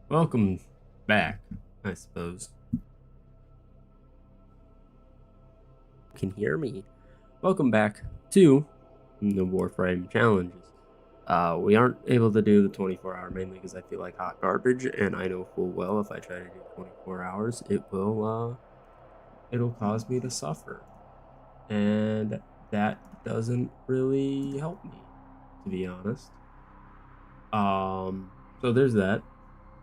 Welcome back, I suppose. Can hear me. Welcome back to the Warframe challenges. We aren't able to do the 24-hour mainly because I feel like hot garbage, and I know full well if I try to do 24 hours, it'll cause me to suffer, and that doesn't really help me, to be honest. So there's that.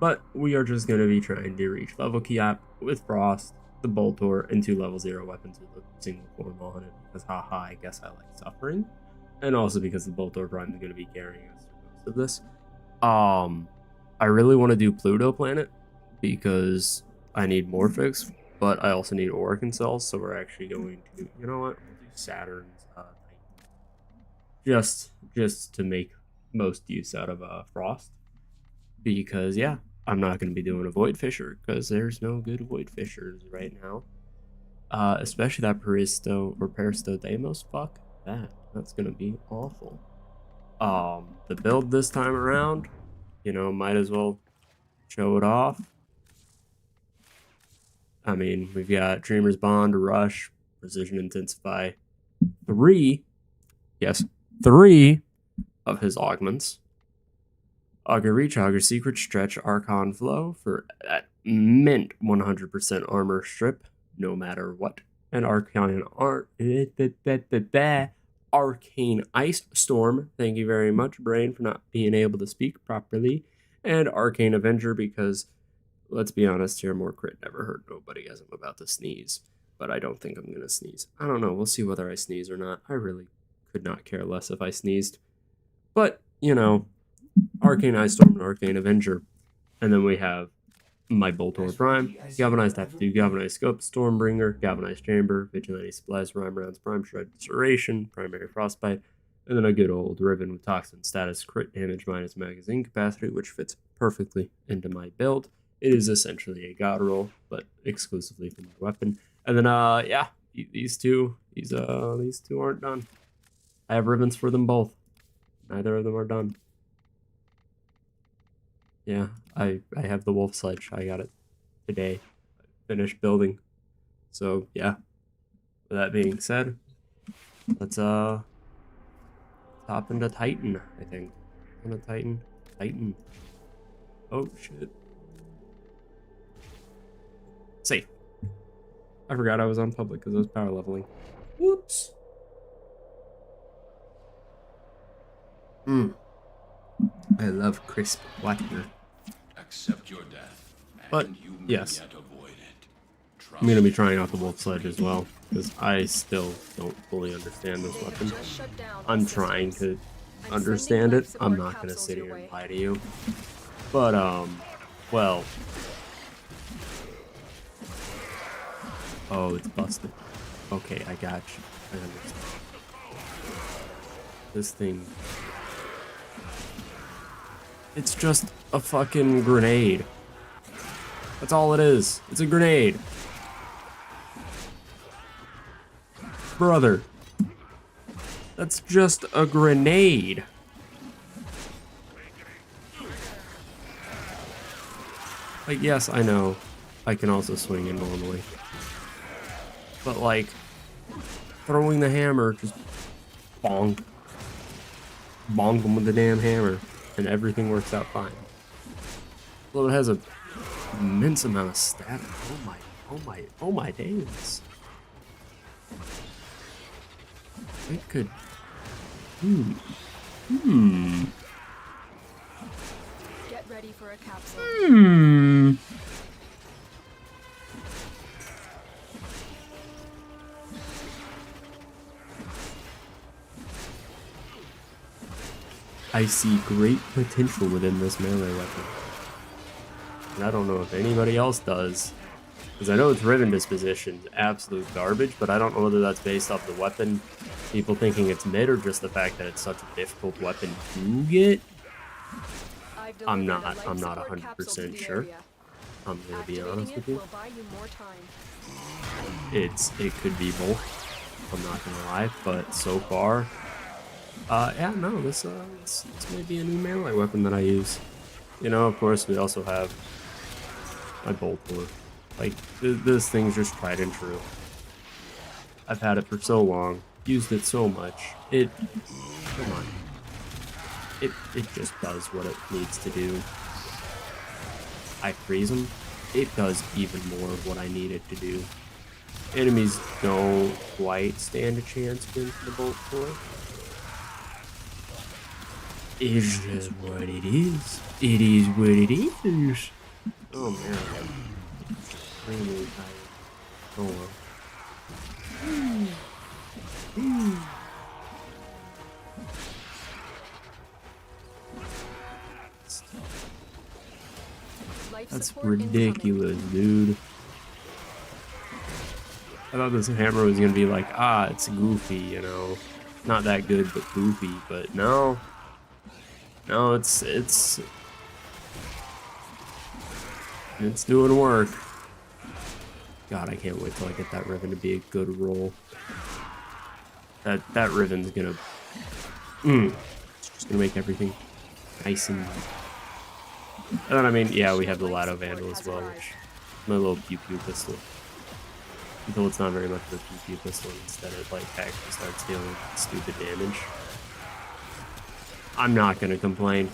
But we are just going to be trying to reach level cap with Frost, the Boltor, and 2 level 0 weapons with a single form on it. Because haha, I guess I like suffering. And also because the Boltor Prime is going to be carrying us through most of this. I really want to do Pluto Planet because I need Morphix, but I also need Oracle cells, so we're actually going to, you know what, we'll do Saturn's just to make most use out of Frost. Because yeah, I'm not going to be doing a Void Fisher because there's no good Void Fishers right now. Especially that Peristo or Peristodemos. Fuck that. That's going to be awful. The build this time around, you know, might as well show it off. I mean, we've got Dreamer's Bond, Rush, Precision Intensify, three of his augments. Augur Reach, Augur Secret, Stretch, Archon Flow for at mint 100% armor strip, no matter what. And Arcane Ice Storm. Thank you very much, Brain, for not being able to speak properly. And Arcane Avenger, because let's be honest here, more crit never hurt nobody as I'm about to sneeze. But I don't think I'm gonna sneeze. I don't know. We'll see whether I sneeze or not. I really could not care less if I sneezed. But, you know, Arcane Ice Storm and Arcane Avenger. And then we have my Boltor Prime, Galvanized Aptitude, Galvanized Scope, Stormbringer, Galvanized Chamber, Vigilante Splice, Rhyme Rounds, Prime Shred, Duration, Primary Frostbite, and then a good old Riven with Toxin Status, Crit Damage minus Magazine Capacity, which fits perfectly into my build. It is essentially a God roll, but exclusively for my weapon. And then, yeah, these two aren't done. I have ribbons for them both. Neither of them are done. Yeah, I have the Wolf Sledge. I got it today. Finished building. So yeah. With that being said, let's hop into Titan, I think. On a Titan. Titan. Oh shit. Safe. I forgot I was on public because I was power leveling. Whoops. I love crisp Blackner. Accept your death. But yes, I'm gonna be trying out the Wolf Sledge as well because I still don't fully understand this weapon. I'm trying to understand it. I'm not gonna sit here and lie to you. But well. Oh, it's busted. Okay, I got you. I understand. This thing. It's just a fucking grenade. That's all it is. It's a grenade. Brother. That's just a grenade. Like, yes, I know. I can also swing it normally. But, like, throwing the hammer, just bonk. Bonk him with the damn hammer. And everything works out fine. Well, it has an immense amount of static. Oh my days. It could. Get ready for a capsule. I see great potential within this melee weapon. And I don't know if anybody else does. Because I know its Riven disposition is absolute garbage, but I don't know whether that's based off the weapon, people thinking it's mid, or just the fact that it's such a difficult weapon to get. I'm not 100% sure. I'm gonna be honest with you. It could be both. I'm not gonna lie, but so far, yeah, no, this may be a new melee weapon that I use. You know, of course, we also have my bolt door. Like, this thing's just tried and true. I've had it for so long, used it so much. Come on. It just does what it needs to do. I freeze them. It does even more of what I need it to do. Enemies don't quite stand a chance against the bolt door. It's just what it is. It is what it is. Oh man, I'm extremely tired. Oh well. Life That's support ridiculous, dude. I thought this hammer was gonna be like, it's goofy, you know, not that good, but goofy. But no, it's doing work. God, I can't wait till I get that ribbon to be a good roll. That ribbon's gonna, it's just gonna make everything nice and. And then I mean, yeah, we have the Lado Vandal as well, which my little pew pew pistol. Until it's not very much of a pew pew pistol, instead it like actually starts dealing stupid damage. I'm not gonna complain.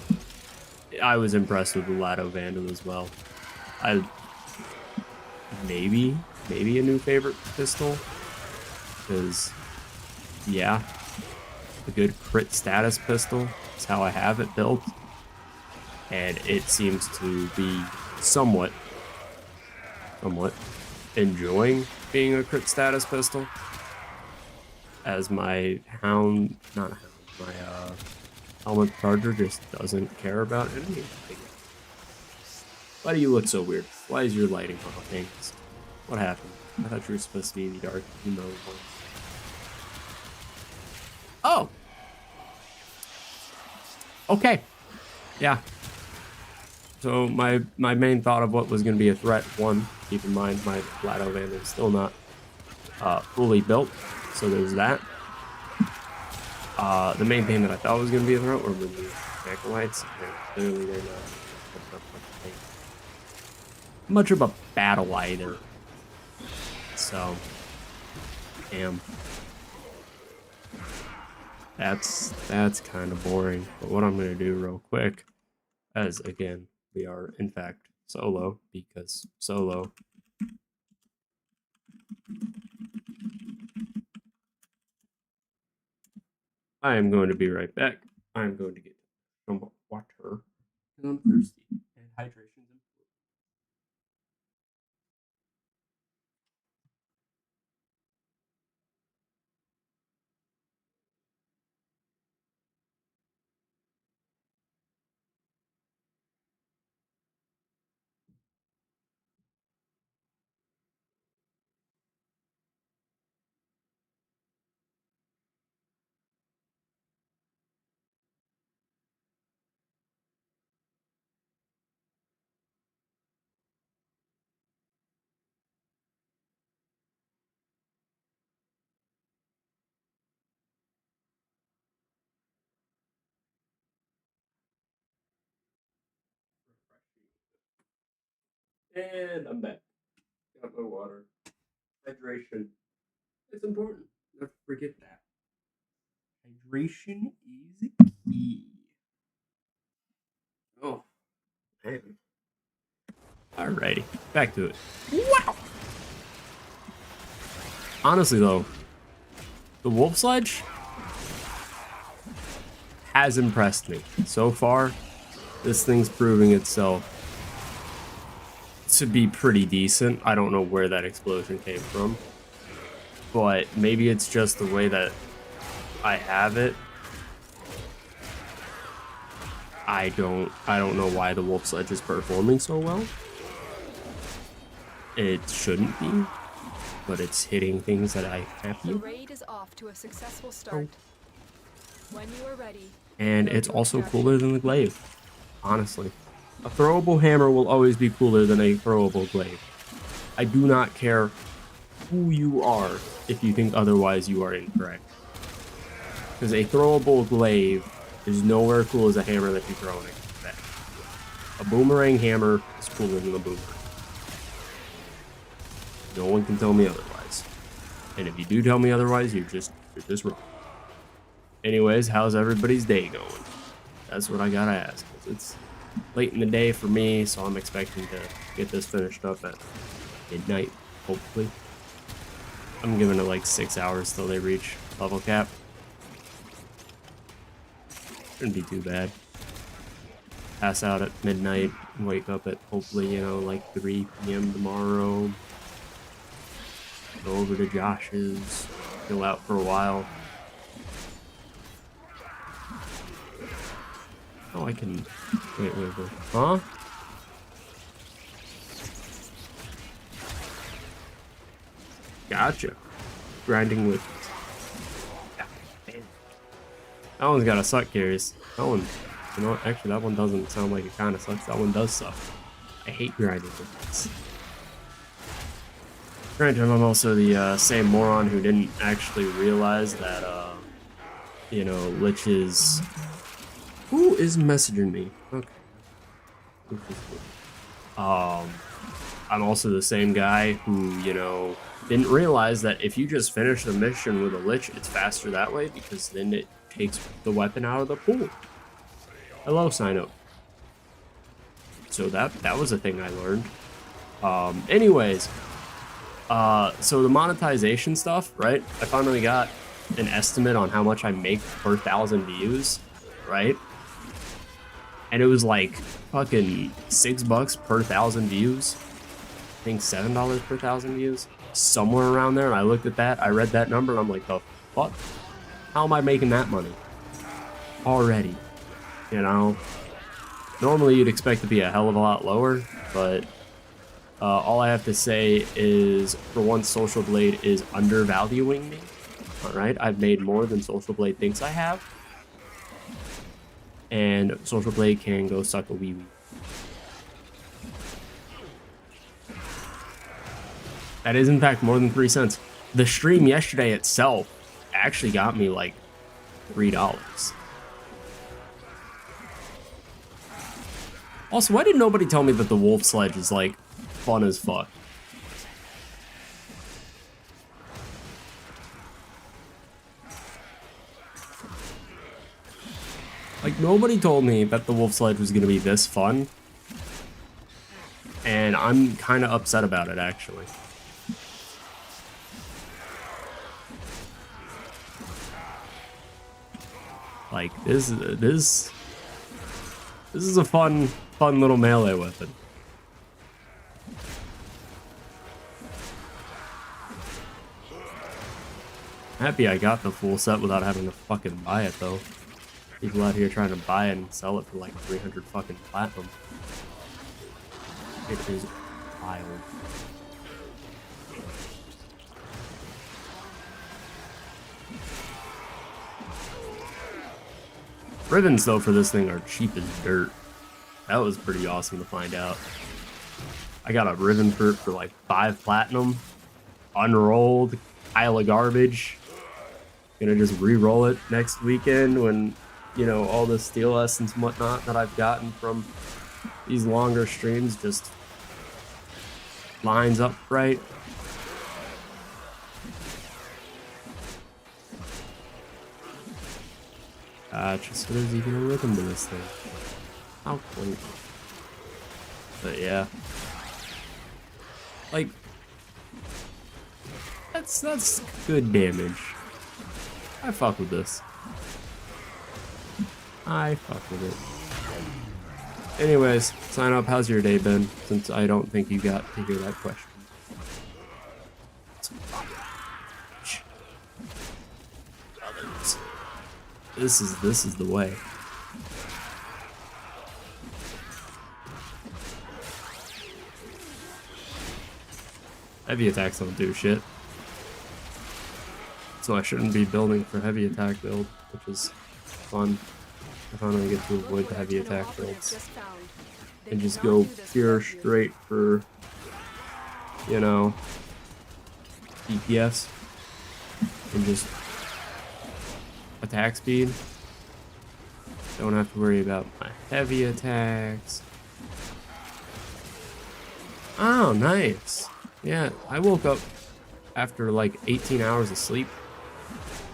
I was impressed with the Lado Vandal as well. Maybe a new favorite pistol, because yeah, a good crit status pistol is how I have it built, and it seems to be somewhat enjoying being a crit status pistol, as my my helmet charger just doesn't care about anything. Why do you look so weird? Why is your lighting off? Thanks. What happened? I thought you were supposed to be in the dark. You know. Oh. Okay. Yeah. So my main thought of what was going to be a threat, one, keep in mind my Lado Vandal is still not fully built, so there's that. The main thing that I thought was going to be a threat were the acolytes, and clearly they're not much of a battle either. So, damn. That's kind of boring. But what I'm going to do real quick, as again, we are in fact solo, because solo. I am going to be right back. I'm going to get some water, because I'm thirsty, and hydration is important. And I'm back. Got my water. Hydration. It's important. Never forget that. Hydration is key. Oh, man. Alrighty. Back to it. Wow! Honestly, though, the Wolf Sledge has impressed me. So far, this thing's proving itself to be pretty decent. I don't know where that explosion came from, but maybe it's just the way that I have it. I don't know why the Wolf Sledge is performing so well. It shouldn't be, but it's hitting things that I happy. The raid is off to a successful start. When you are ready. And it's also cooler than the glaive, honestly. A throwable hammer will always be cooler than a throwable glaive. I do not care who you are if you think otherwise, you are incorrect. Because a throwable glaive is nowhere cool as a hammer that you throw in a back. A boomerang hammer is cooler than a boomerang. No one can tell me otherwise. And if you do tell me otherwise, you're just wrong. Anyways, how's everybody's day going? That's what I gotta ask. It's late in the day for me, so I'm expecting to get this finished up at midnight, hopefully. I'm giving it like 6 hours till they reach level cap. Shouldn't be too bad. Pass out at midnight, wake up at hopefully, you know, like 3 p.m. tomorrow. Go over to Josh's, chill out for a while. Oh, I can... Wait. Huh? Gotcha. Grinding with... That one's gotta suck, Curious. That one... You know what? Actually, that one doesn't sound like it kind of sucks. That one does suck. I hate grinding with this. Granted, I'm also the same moron who didn't actually realize that, you know, Lich's... Who is messaging me? Okay. I'm also the same guy who, you know, didn't realize that if you just finish the mission with a Lich, it's faster that way because then it takes the weapon out of the pool. Hello, sign up. So that was a thing I learned. Anyways, so the monetization stuff, right? I finally got an estimate on how much I make per 1,000 views, right? And it was like fucking $6 per 1,000 views. I think $7 per 1,000 views, somewhere around there. And I looked at that, I read that number, and I'm like, the fuck? How am I making that money already? You know, normally you'd expect to be a hell of a lot lower, but all I have to say is, for once, Social Blade is undervaluing me. All right, I've made more than Social Blade thinks I have. And Social Blade can go suck a wee-wee. That is, in fact, more than 3 cents. The stream yesterday itself actually got me, like, $3. Also, why did nobody tell me that the Wolf Sledge is, like, fun as fuck? Like, nobody told me that the Wolf Sledge was going to be this fun. And I'm kind of upset about it, actually. Like, this is a fun little melee weapon. Happy I got the full set without having to fucking buy it, though. People out here trying to buy it and sell it for like 300 fucking platinum. It is wild. Ribbons, though, for this thing are cheap as dirt. That was pretty awesome to find out. I got a ribbon for like 5 platinum, unrolled, pile of garbage. Gonna just re-roll it next weekend when, you know, all the steel essence and whatnot that I've gotten from these longer streams just lines up right. Just so there's even a rhythm to this thing. How quaint. But yeah. Like, that's good damage. I fuck with this. I fuck with it. Anyways, sign up. How's your day been? Since I don't think you got to hear that question. This is the way. Heavy attacks don't do shit. So I shouldn't be building for heavy attack build, which is fun. I finally get to avoid the heavy attack builds. And just go pure straight for, you know, DPS. And just attack speed. Don't have to worry about my heavy attacks. Oh, nice. Yeah, I woke up after like 18 hours of sleep.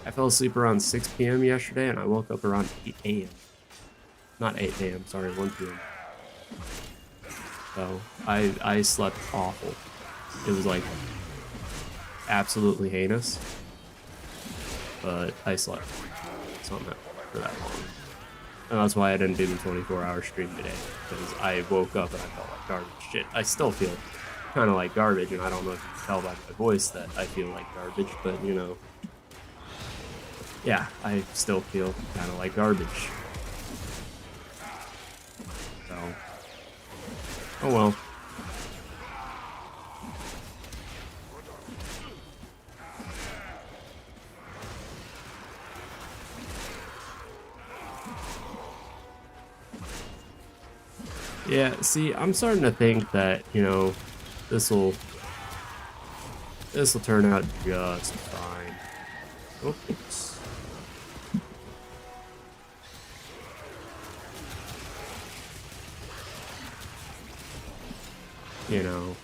I fell asleep around 6 p.m. yesterday, and I woke up around 8 a.m. Not 8 a.m., sorry, 1 p.m. So I slept awful. It was like absolutely heinous, but I slept somehow for that long. And that's why I didn't do the 24-hour stream today, because I woke up and I felt like garbage. Shit, I still feel kind of like garbage, and I don't know if you can tell by my voice that I feel like garbage, but you know, yeah, I still feel kind of like garbage. So, oh well. Yeah, see, I'm starting to think that, you know, this'll turn out just fine. Oops. You know.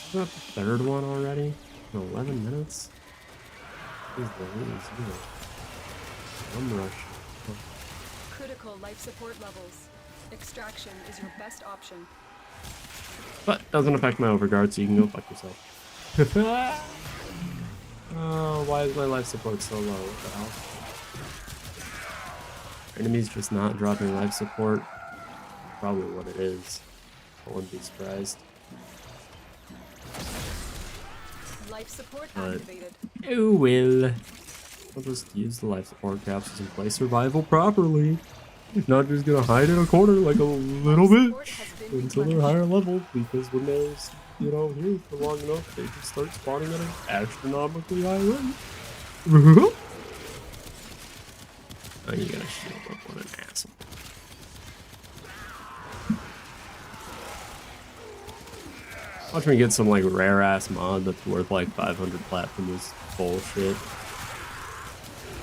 Is that the third one already? In 11 minutes? Please Louise, you know. I'm rushing. Critical life support levels. Extraction is your best option. But doesn't affect my overguard, so you can go fuck yourself. Oh, why is my life support so low? What the hell? Enemies just not dropping life support. Probably what it is. I wouldn't be surprised. Life support But activated. oh well. I'll just use the life support capsules and play survival properly. Not just gonna hide in a corner like a little bitch until they're higher level, because when they're, you know, here for long enough, they just start spawning at an astronomically high rate. Oh, you gotta shield up, what an asshole. Watch me get some like rare ass mod that's worth like 500 platinum is bullshit.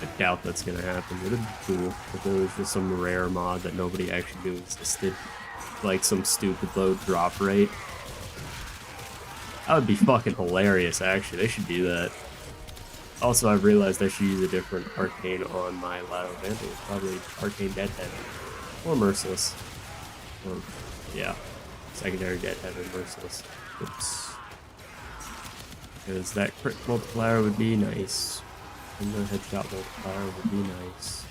I doubt that's gonna happen. It'd be cool if there was just some rare mod that nobody actually knew existed. Like some stupid low drop rate. That would be fucking hilarious, actually. They should do that. Also, I've realized I should use a different arcane on my Lateral Vandal. Probably Arcane Deadhead. Or Merciless. Or, yeah. Secondary Deadhead or Merciless. Oops. Because that crit multiplier would be nice. And the headshot multiplier would be nice.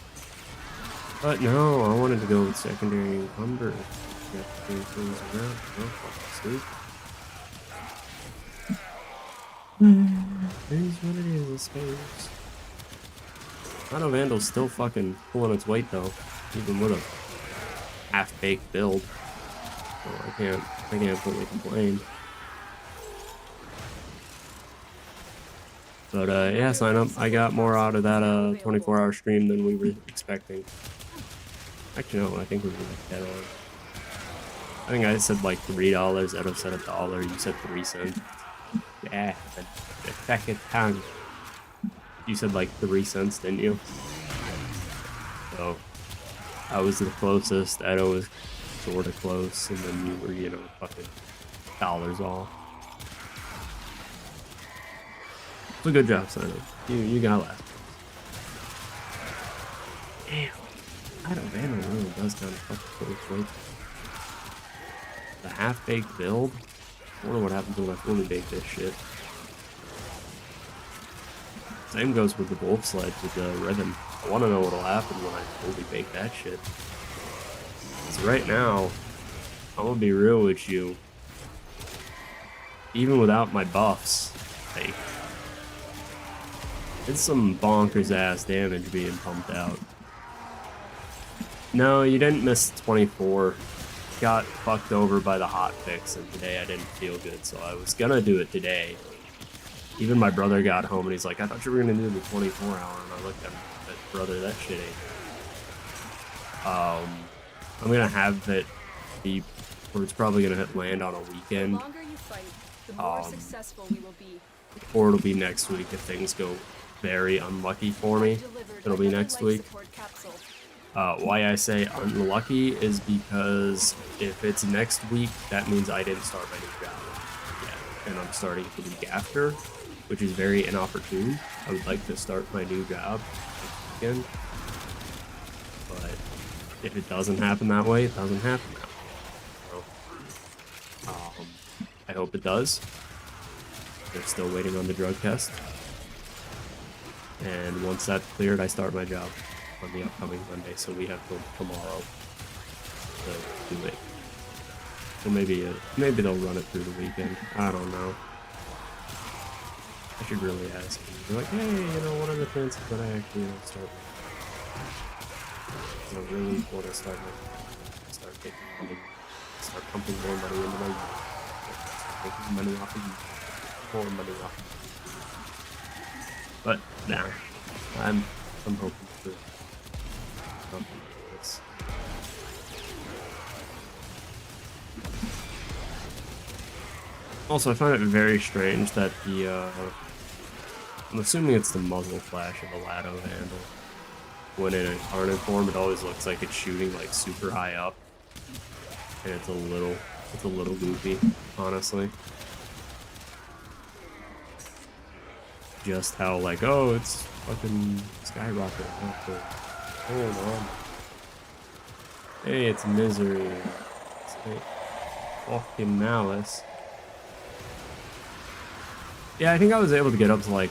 But no, I wanted to go with secondary encumber. Got to do things around. Oh, fucking stupid. It is what it is, I suppose. Auto Vandal's still fucking pulling its weight though, even with a half-baked build. So I can't fully complain. But yeah, sign up. I got more out of that 24-hour stream than we were expecting. Actually, no, I think we were like dead on. I think I said like $3. Edo said $1. You said 3 cents. Yeah, the second time. You said like 3 cents, didn't you? So I was the closest. Edo was sort of close, and then you were, you know, fucking dollars off. So good job, Sino. You got last. Damn. I don't know, really does kind of fucking put its weight. The half-baked build? I wonder what happens when I fully bake this shit. Same goes with the wolf sledge with the ribbon. I want to know what'll happen when I fully bake that shit. So right now, I'm gonna be real with you. Even without my buffs, like, it's some bonkers ass damage being pumped out. No, you didn't miss 24. Got fucked over by the hotfix, and today I didn't feel good, so I was gonna do it today. Even my brother got home and he's like, I thought you were gonna do the 24-hour, and I looked at him and said, brother, that shit ain't. I'm gonna have it be, or it's probably gonna land on a weekend. The longer you fight, the more successful we will be. Or it'll be next week if things go very unlucky for me. It'll be next week. Why I say unlucky is because if it's next week, that means I didn't start my new job yet, and I'm starting the week after, which is very inopportune. I would like to start my new job next weekend, but if it doesn't happen that way, it doesn't happen that way. So, I hope it does. They're still waiting on the drug test, and once that's cleared, I start my job on the upcoming Monday, so we have till tomorrow to do it. So maybe they'll run it through the weekend. I don't know. I should really ask them. Be like, hey, what are the chances that I actually start? I really want to start taking money, start pumping more money into my life, start making money off of you, more money off of you. But nah, I'm hoping for something like this. Also, I find it very strange that I'm assuming it's the muzzle flash of the Lado handle. When in incarnate form, it always looks like it's shooting like super high up, and it's a little goofy, honestly. Just how like, oh, it's fucking skyrocketing. Hold on. Hey, it's misery. It's like fucking malice. Yeah, I think I was able to get up to like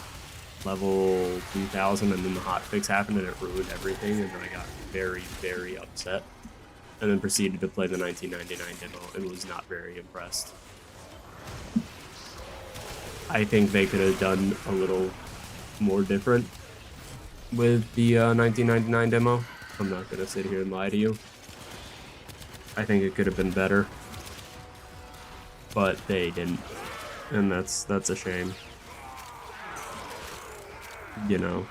level 2000, and then the hotfix happened and it ruined everything, and then I got very, very upset. And then proceeded to play the 1999 demo and was not very impressed. I think they could have done a little more different with the 1999 demo. I'm not gonna sit here and lie to you. I think it could have been better, but they didn't, and that's a shame. I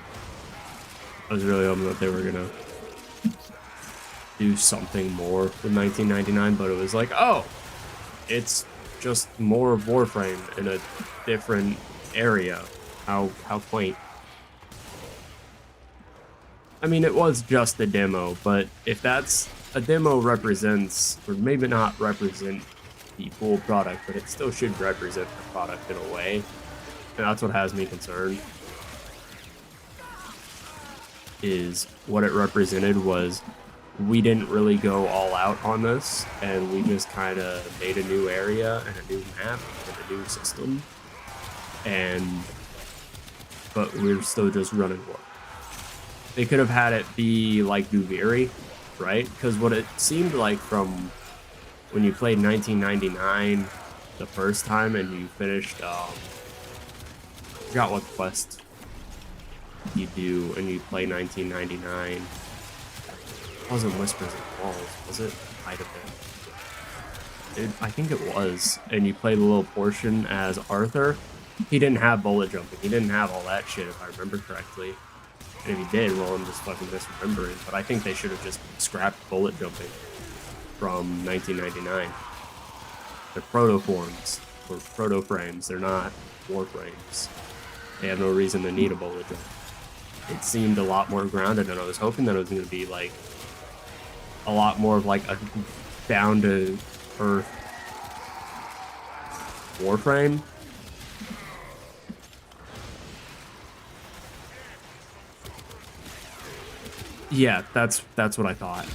was really hoping that they were gonna do something more with 1999, but it was like, oh, it's just more of Warframe in a different area. How quaint. I mean, it was just a demo, but if that's a demo represents, or maybe not represent the full product, but it still should represent the product in a way, and that's what has me concerned. Is what it represented was we didn't really go all out on this, and we just kind of made a new area and a new map and a new system, but we're still just running work. They could have had it be like Duviri, right? Because what it seemed like from when you played 1999 the first time and you finished, I forgot what quest you do, and you play 1999. It wasn't Whispers and Walls, was it? Might have been. I think it was. And you play the little portion as Arthur. He didn't have bullet jumping. He didn't have all that shit, if I remember correctly. And if he did, well, I'm just fucking misremembering. But I think they should have just scrapped bullet jumping from 1999. They're protoforms, or proto-frames. They're not warframes. They have no reason to need a bullet jump. It seemed a lot more grounded, and I was hoping that it was going to be like a lot more of like a down to earth Warframe. Yeah, that's what I thought.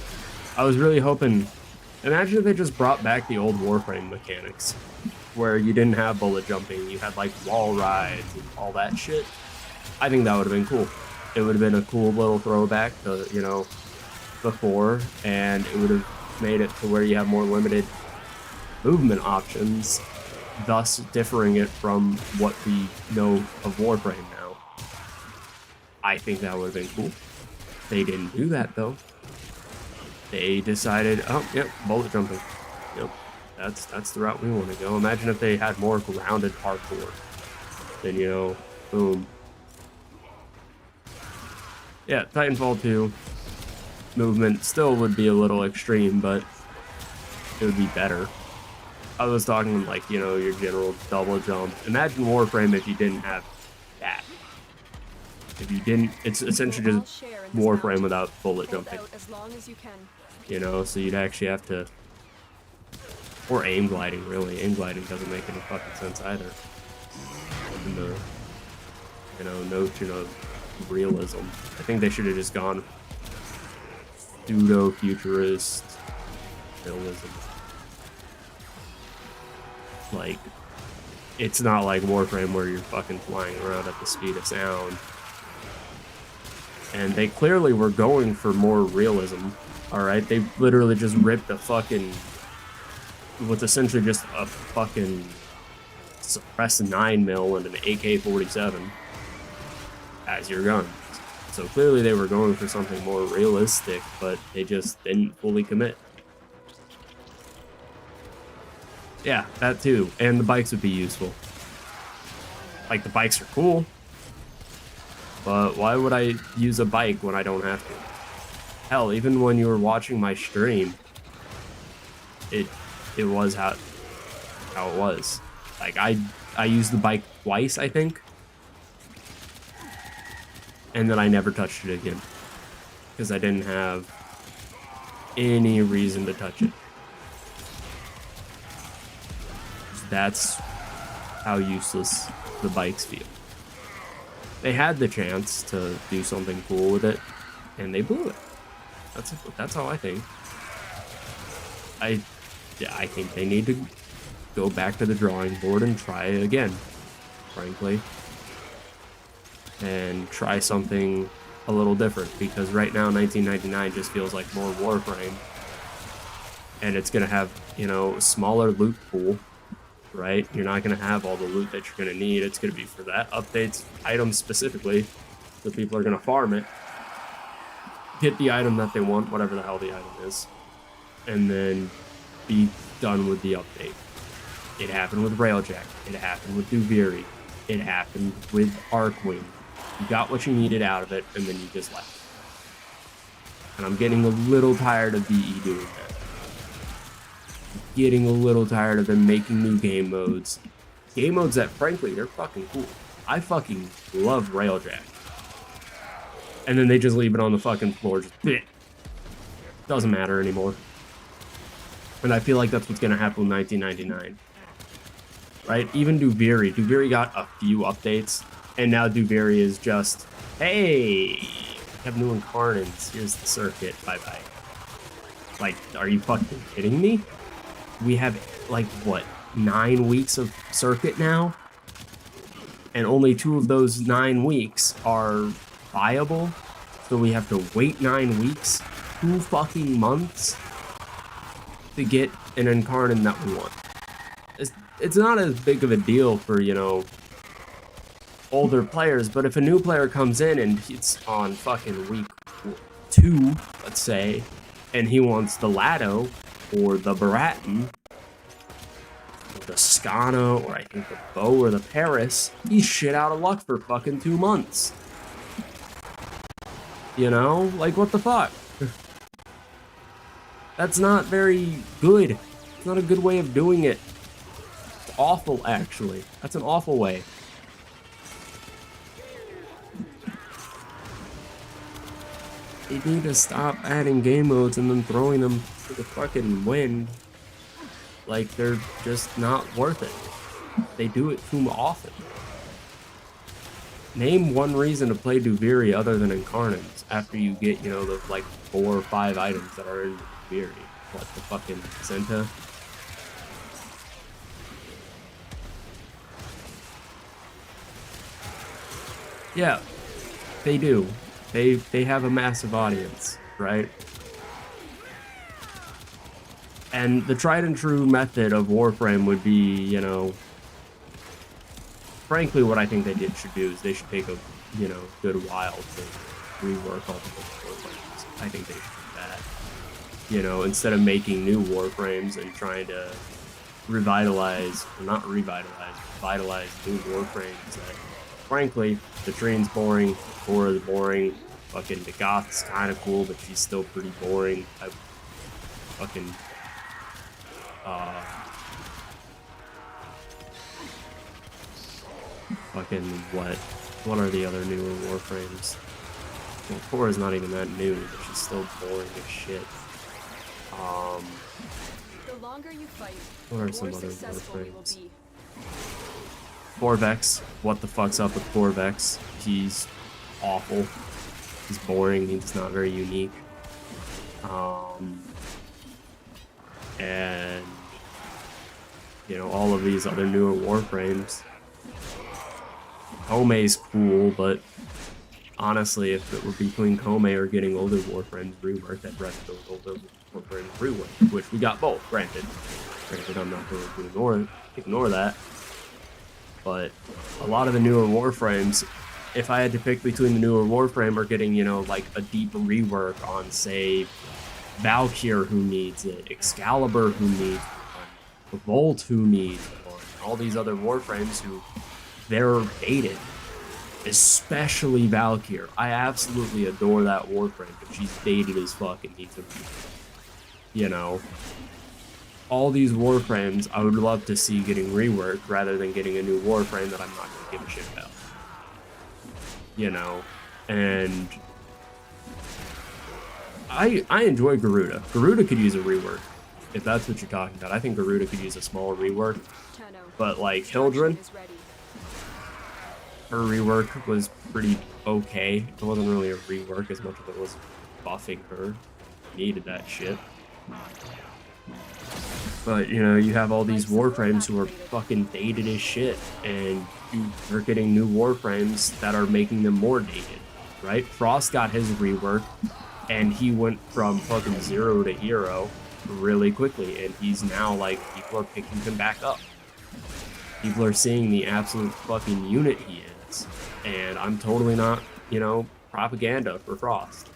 I was really hoping. Imagine if they just brought back the old Warframe mechanics, where you didn't have bullet jumping, you had like wall rides and all that shit. I think that would have been cool. It would have been a cool little throwback to, before, and it would have made it to where you have more limited movement options, thus differing it from what we know of Warframe now. I think that would have been cool. They didn't do that, though. They decided, oh, yep, bullet jumping. Yep, that's the route we want to go. Imagine if they had more grounded parkour. Then, boom. Yeah, Titanfall 2 movement still would be a little extreme, but it would be better. I was talking like, your general double jump. Imagine Warframe if you didn't have that. If you didn't, it's essentially We'll all just share in this Warframe bounty. without bullet Hold jumping. out as long as you can. You know, so you'd actually have to, or aim gliding, really. Aim gliding doesn't make any fucking sense either. In the, you know, notion of realism. I think they should have just gone pseudo-futurist realism. Like, it's not like Warframe where you're fucking flying around at the speed of sound. And they clearly were going for more realism. Alright, they literally just ripped a fucking, what's essentially just a fucking suppressed 9mm and an AK-47 as your gun. So clearly they were going for something more realistic, but they just didn't fully commit. Yeah, that too. And the bikes would be useful. Like, the bikes are cool, but why would I use a bike when I don't have to? Hell, even when you were watching my stream, it was how it was. Like, I used the bike twice, I think, and then I never touched it again because I didn't have any reason to touch it. That's how useless the bikes feel. They had the chance to do something cool with it, and they blew it. That's how I think. I think they need to go back to the drawing board and try again, frankly. And try something a little different, because right now 1999 just feels like more Warframe. And it's gonna have, you know, a smaller loot pool, right? You're not gonna have all the loot that you're gonna need. It's gonna be for that updates, items specifically, so people are gonna farm it, get the item that they want, whatever the hell the item is, and then be done with the update. It happened with Railjack. It happened with Duviri. It happened with Arkwing. You got what you needed out of it, and then you just left. And I'm getting a little tired of VE doing that. I'm getting a little tired of them making new game modes. Game modes that, frankly, they're fucking cool. I fucking love Railjack. And then they just leave it on the fucking floor, just doesn't matter anymore. And I feel like that's what's gonna happen with 1999. Right? Even Duviri. Duviri got a few updates, and now Duviri is just, hey, we have new incarnates. Here's the circuit. Bye-bye. Like, are you fucking kidding me? We have, like, what, 9 weeks of circuit now? And only 2 of those 9 weeks are viable? So we have to wait 9 weeks? 2 fucking months? To get an incarnate that we want. It's not as big of a deal for, you know, older players, but if a new player comes in and it's on fucking week 2, let's say, and he wants the Lado, or the Baratin, or the Scana, or I think the Bow, or the Paris, he's shit out of luck for fucking 2 months. You know? Like, what the fuck? That's not very good. It's not a good way of doing it. It's awful, actually. That's an awful way. They need to stop adding game modes and then throwing them to the fucking wind. Like, they're just not worth it. They do it too often. Name one reason to play Duviri other than Incarnates after you get, you know, the, like, 4 or 5 items that are in Duviri. What, the fucking Senta? Yeah, they do. They have a massive audience, right? And the tried and true method of Warframe would be, you know, frankly, what I think they should do is they should take a, you know, good while to rework all the Warframes. I think they should do that. You know, instead of making new Warframes and trying to revitalize, or not revitalize, vitalize new Warframes that, frankly, the Train's boring, Cora is boring, fucking the Goth's kind of cool, but she's still pretty boring. I fucking, fucking what? What are the other newer Warframes? Well, 4 is not even that new, but she's still boring as shit. The longer you fight, What are the some more other successful you will Warframes? be. Corvex. What the fuck's up with Corvex? He's awful. He's boring. He's not very unique. And you know, all of these other newer Warframes. Kome's cool, but honestly, if it were between Kome or getting older Warframes reworked, I'd rather those older Warframes reworked, which we got both, granted. Granted, I'm not going to ignore that. But a lot of the newer Warframes, if I had to pick between the newer Warframe or getting, you know, like a deep rework on, say, Valkyr who needs it, Excalibur who needs one, Revolt who needs one, all these other Warframes who, they're dated. Especially Valkyr. I absolutely adore that Warframe, but she's dated as fuck and needs a rework. You know? All these Warframes I would love to see getting reworked rather than getting a new Warframe that I'm not going to give a shit about. You know? And I enjoy Garuda. Garuda could use a rework, if that's what you're talking about. I think Garuda could use a small rework. But like Hildren, her rework was pretty okay. It wasn't really a rework as much as it was buffing her. Needed that shit. But, you know, you have all these Warframes who are fucking dated as shit, and you're getting new Warframes that are making them more dated, right? Frost got his rework, and he went from fucking 0 to hero really quickly, and he's now, like, people are picking him back up. People are seeing the absolute fucking unit he is, and I'm totally not, you know, propaganda for Frost.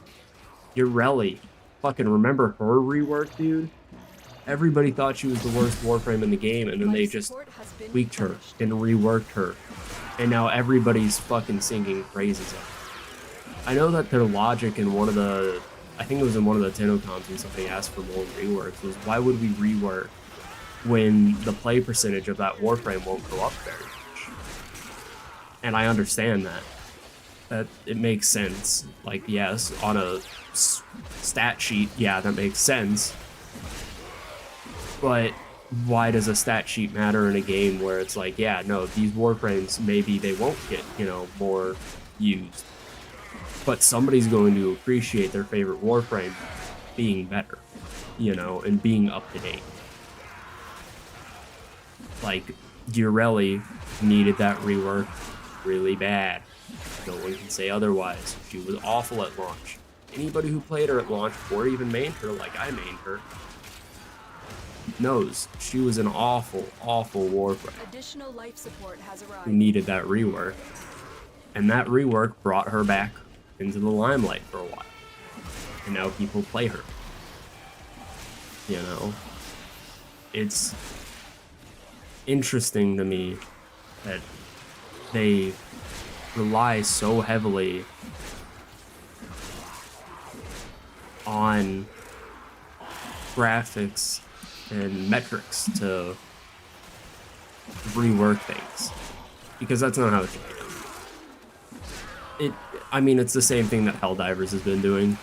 Ureli, fucking remember her rework, dude? Everybody thought she was the worst Warframe in the game, and then they just tweaked her and reworked her. And now everybody's fucking singing praises of her. I know that their logic in one of the, I think it was in one of the TennoCons when somebody asked for more reworks, was why would we rework when the play percentage of that Warframe won't go up very much? And I understand that. That it makes sense. Like, yes, on a stat sheet, yeah, that makes sense. But why does a stat sheet matter in a game where it's like, yeah, no, these Warframes, maybe they won't get, you know, more used. But somebody's going to appreciate their favorite Warframe being better, you know, and being up to date. Like, Ureli needed that rework really bad. No one can say otherwise. She was awful at launch. Anybody who played her at launch or even mained her like I mained her knows she was an awful, awful Warframe. Additional life support has arrived. Who needed that rework. And that rework brought her back into the limelight for a while. And now people play her. You know? It's interesting to me that they rely so heavily on graphics and metrics to rework things, because that's not how it should be done. I mean, it's the same thing that Helldivers has been doing,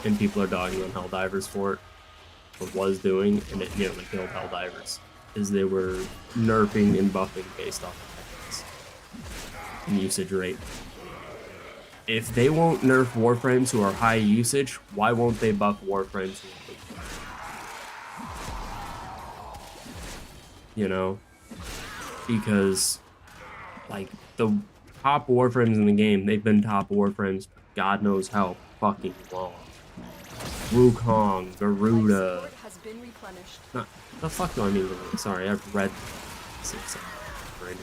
and people are dogging on Helldivers for it, or was doing, and it nearly killed Helldivers, is they were nerfing and buffing based off of metrics and usage rate. If they won't nerf Warframes who are high usage, why won't they buff Warframes who are low? You know? Because, like, the top Warframes in the game, they've been top Warframes God knows how fucking long. Wukong, Garuda. Nah, the fuck do I mean Garuda? Sorry, I've read 6 already.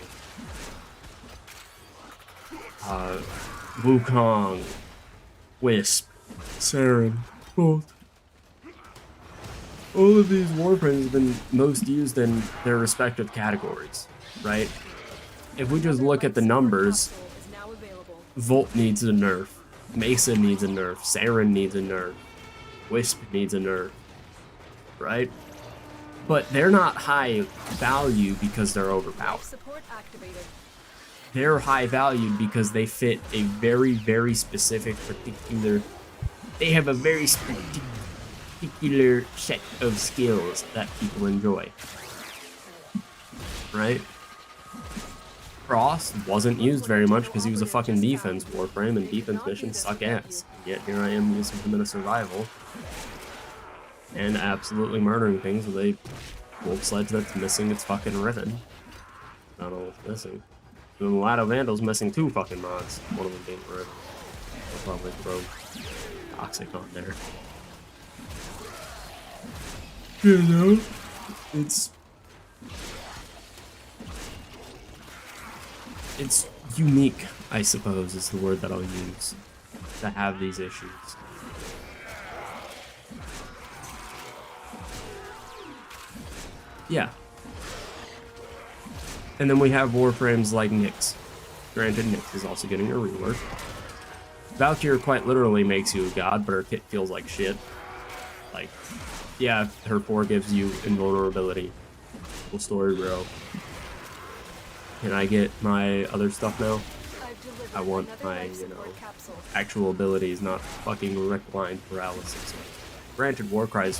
Wukong, Wisp, Saren, both. All of these Warframes have been most used in their respective categories, right? If we just look at the numbers, Volt needs a nerf, Mesa needs a nerf, Saren needs a nerf, Wisp needs a nerf, right? But they're not high value because they're overpowered. they're high valued because they fit a very, very specific particular. They have a very particular set of skills that people enjoy. Right? Frost wasn't used very much because he was a fucking defense Warframe, and defense missions suck ass. Yet here I am using him in a survival. And absolutely murdering things with a wolf sledge that's missing its fucking ribbon. I don't know what's missing. And the Lado Vandal's missing 2 fucking mods. One of them being the ribbon. I'll probably throw Toxic on there. You know? It's unique, I suppose, is the word that I'll use to have these issues. Yeah. And then we have Warframes like Nyx. Granted, Nyx is also getting a rework. Valkyrie quite literally makes you a god, but her kit feels like shit. Like, yeah, her 4 gives you invulnerability. Full story, bro. Can I get my other stuff now? I want my, you know, actual abilities, not fucking Reckline paralysis. Granted, Warcry's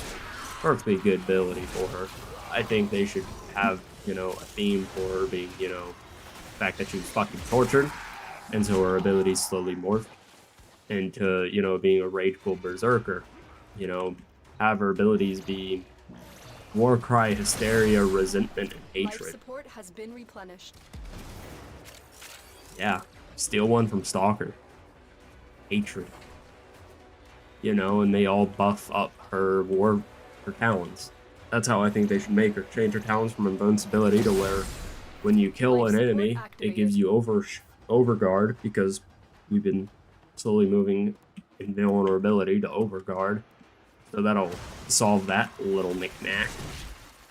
perfectly good ability for her. I think they should have, you know, a theme for her being, you know, the fact that she was fucking tortured, and so her abilities slowly morphed into, you know, being a rageful berserker. You know, have her abilities be Warcry, hysteria, resentment, and hatred. Life support has been replenished. Yeah, steal one from Stalker. Hatred. You know, and they all buff up her talons. That's how I think they should make her. Change her talons from invincibility to where when you kill an enemy, it gives you overguard, because we've been slowly moving invulnerability to overguard. So that'll solve that little knick-knack.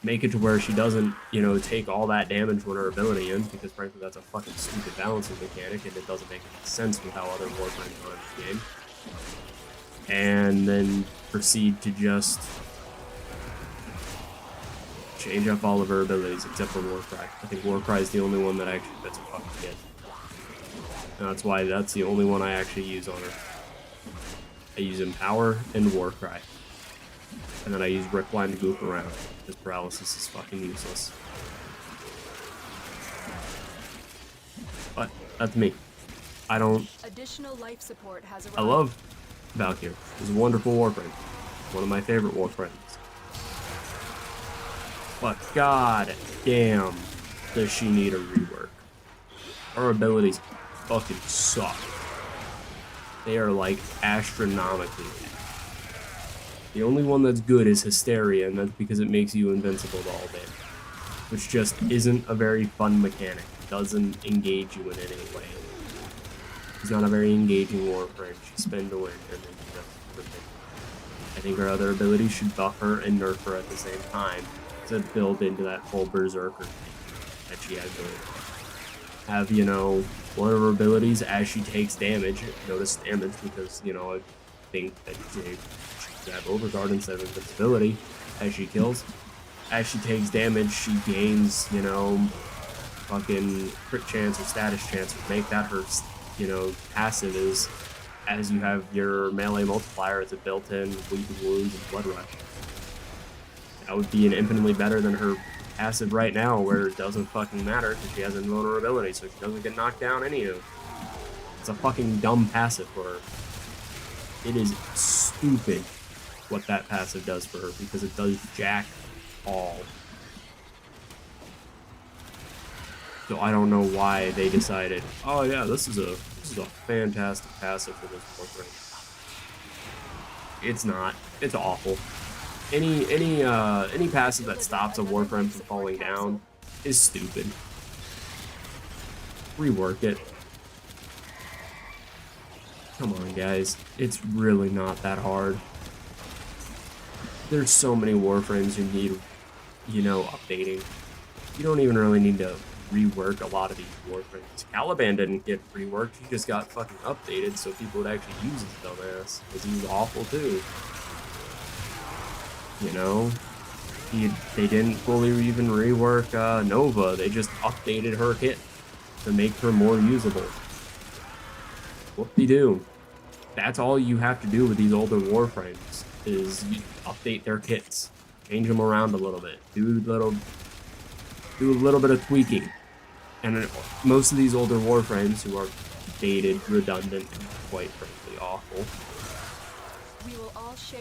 Make it to where she doesn't, you know, take all that damage when her ability ends, because frankly that's a fucking stupid balancing mechanic, and it doesn't make any sense with how other Warframes are in this game. And then proceed to just change up all of her abilities except for Warcry. I think Warcry is the only one that actually fits her fucking kit. And that's why that's the only one I actually use on her. I use Empower and Warcry. And then I use Rickline to goof around, because paralysis is fucking useless. But that's me. I don't. Additional life support has arrived. I love Valkyrie. She's a wonderful Warframe. One of my favorite Warframes. But god damn, does she need a rework. Her abilities fucking suck. They are like astronomically bad. The only one that's good is Hysteria, and that's because it makes you invincible to all damage. Which just isn't a very fun mechanic. It doesn't engage you in any way. She's not a very engaging Warframe. She spin to win, and then she does everything. I think her other abilities should buff her and nerf her at the same time to build into that full berserker thing that she has going. Have, you know, one of her abilities as she takes damage, notice damage, because, you know, I think that she should have overguard instead of invincibility as she kills. As she takes damage, she gains, you know, fucking crit chance or status chance. Make that her, you know, passive is as you have your melee multiplier as a built-in lethal wounds and blood rush. That would be an infinitely better than her passive right now, where it doesn't fucking matter because she has invulnerability, so she doesn't get knocked down anywho. It's a fucking dumb passive for her. It is stupid what that passive does for her, because it does jack all. So I don't know why they decided, oh yeah, this is a fantastic passive for this Warframe. It's not. It's awful. Any passive that stops a Warframe from falling down is stupid. Rework it. Come on, guys. It's really not that hard. There's so many Warframes you need, you know, updating. You don't even really need to rework a lot of these Warframes. Caliban didn't get reworked, he just got fucking updated so people would actually use his dumbass, because he was awful too. You know? They didn't fully even rework Nova, they just updated her kit. to make her more usable. Whoop-de-doo. That's all you have to do with these older Warframes, is you update their kits. Change them around a little bit. Do a little bit of tweaking. And most of these older Warframes, who are dated, redundant, and quite frankly awful,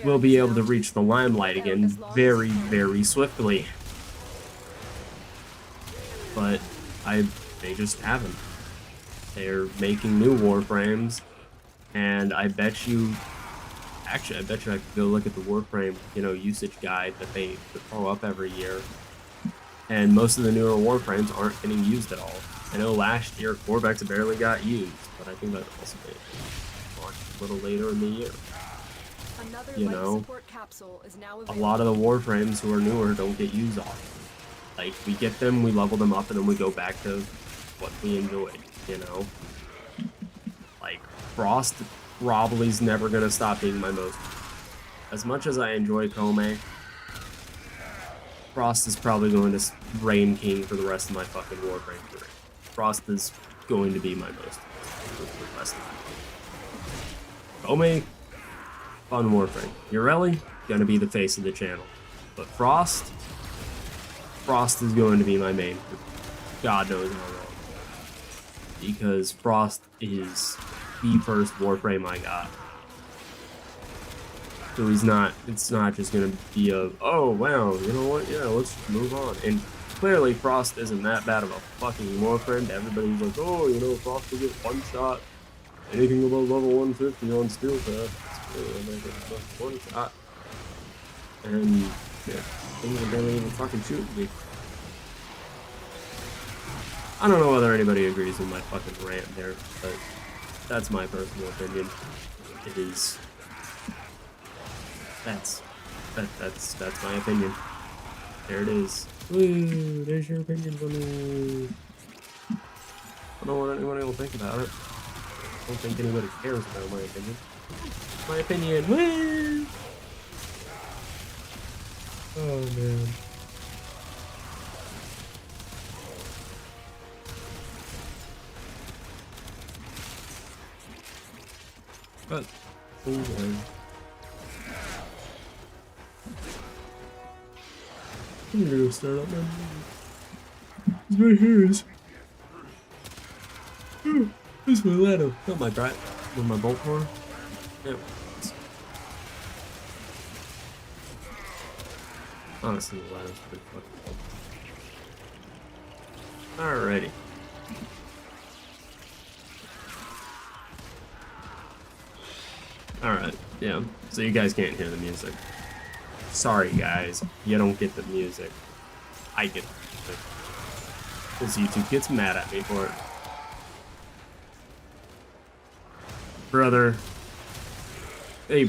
will be able to reach the limelight again very, very swiftly. But they just haven't. They're making new Warframes, and I bet you I could go look at the Warframe, usage guide that they throw up every year. And most of the newer Warframes aren't getting used at all. I know last year Corvex barely got used, but I think that also launched a little later in the year. A lot of the Warframes who are newer don't get used often. Like, we get them, we level them up, and then we go back to what we enjoyed, Like, Frost probably is never going to stop being my most. As much as I enjoy Kome, Frost is probably going to reign king for the rest of my fucking Warframe career. Frost is going to be my most for the rest of my life. Kome, fun Warframe. Ureli, gonna be the face of the channel. But Frost is going to be my main. God knows how long. Because Frost is the first Warframe I got. So it's not just gonna be oh wow, you know what, yeah, let's move on. And clearly Frost isn't that bad of a fucking Warframe. Everybody's like, oh, Frost will get one shot. Anything above level 150 on Steel Path, it's one shot. And yeah, things are barely even fucking shooting me. I don't know whether anybody agrees with my fucking rant there, but that's my personal opinion. It is. That's my opinion. There it is. Woo, there's your opinion for me. I don't know what anybody will think about it. I don't think anybody cares about my opinion. My opinion. Woo! Oh man. But anyway. I'm gonna go start up my movie. My hairs. This is my ladder. Got my dry with my bolt core. Yeah. Honestly, the ladder's pretty fucking cool. Alrighty. Alright, yeah. So you guys can't hear the music. Sorry guys, you don't get the music. I get the music. Because YouTube gets mad at me for it. Brother. Hey,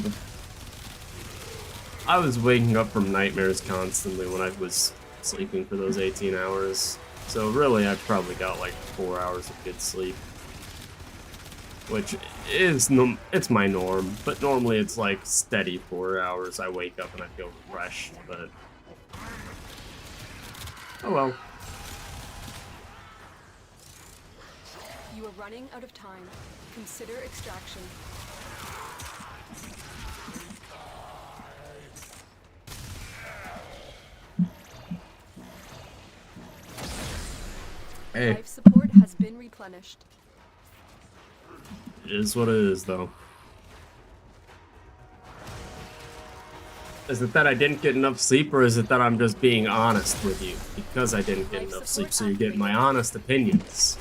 I was waking up from nightmares constantly when I was sleeping for those 18 hours. So really, I probably got like 4 hours of good sleep. Which is, it's my norm, but normally it's like steady 4 hours. I wake up and I feel refreshed, but oh well. You are running out of time. Consider extraction. Hey. Life support has been replenished. It is what it is, though. Is it that I didn't get enough sleep, or is it that I'm just being honest with you? Because I didn't get enough sleep, so you get my honest opinions.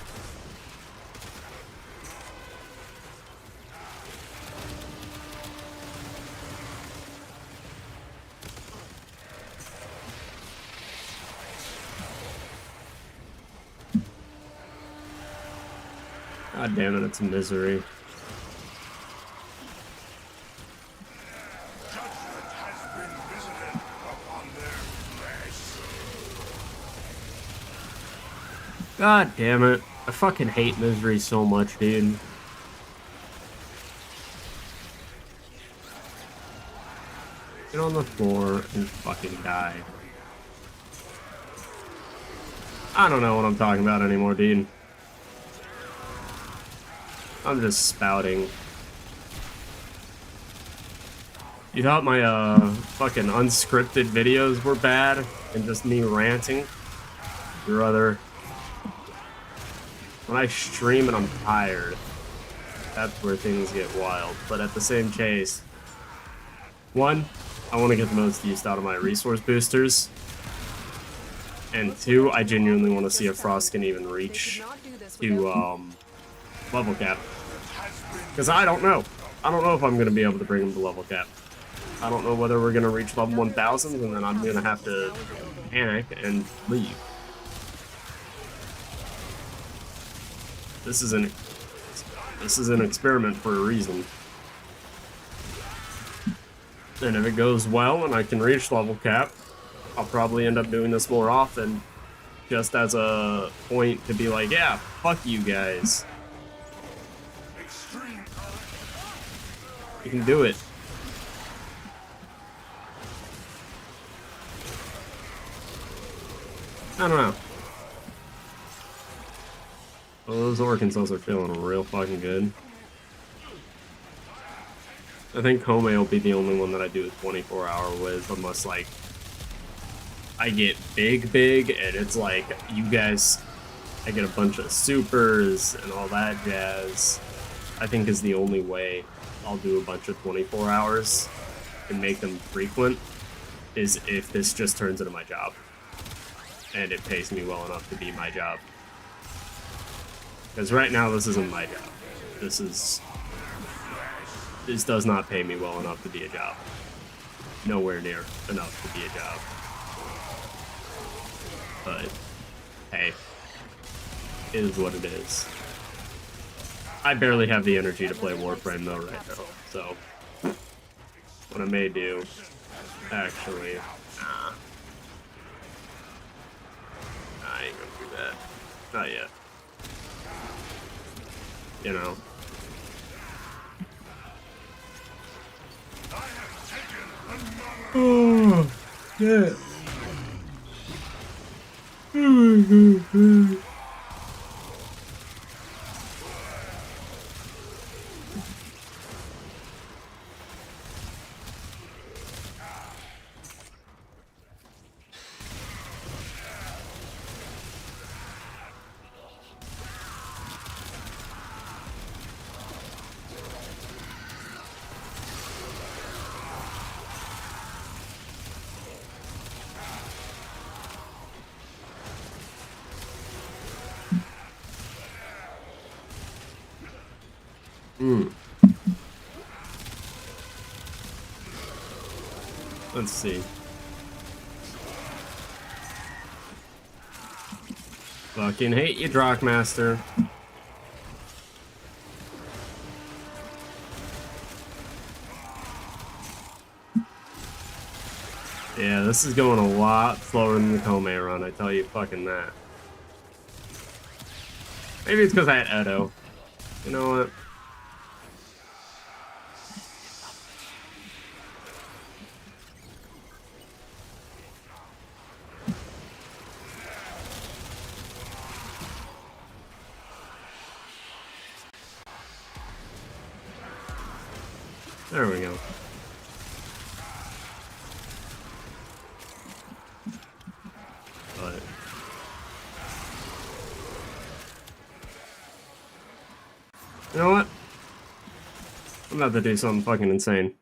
God damn it, it's a misery. God damn it. I fucking hate misery so much, dude. Get on the floor and fucking die. I don't know what I'm talking about anymore, dude. I'm just spouting. You thought my fucking unscripted videos were bad and just me ranting? Your other. When I stream and I'm tired, that's where things get wild. But at the same chase, one, I want to get the most use out of my resource boosters. And two, I genuinely want to see if Frost can even reach to level cap. Because I don't know. I don't know if I'm going to be able to bring him to level cap. I don't know whether we're going to reach level 1000 and then I'm going to have to panic and leave. This is an experiment for a reason. And if it goes well and I can reach level cap, I'll probably end up doing this more often, just as a point to be like, yeah, fuck you guys. You can do it. I don't know. Well, those Arkansas are feeling real fucking good. I think Home will be the only one that I do a 24-hour with, unless, like, I get big, and it's like, you guys, I get a bunch of supers and all that jazz. I think is the only way I'll do a bunch of 24 hours and make them frequent, is if this just turns into my job. And it pays me well enough to be my job. Because right now, this isn't my job. This does not pay me well enough to be a job. Nowhere near enough to be a job. But, hey, it is what it is. I barely have the energy to play Warframe though right now, so what I may do, actually, nah, I ain't gonna do that. Not yet. You know. Oh, yeah. Let's see. Fucking hate you, Drockmaster. Yeah, this is going a lot slower than the Kome run, I tell you fucking that. Maybe it's because I had Edo. You know what? There we go. But you know what? I'm about to do something fucking insane.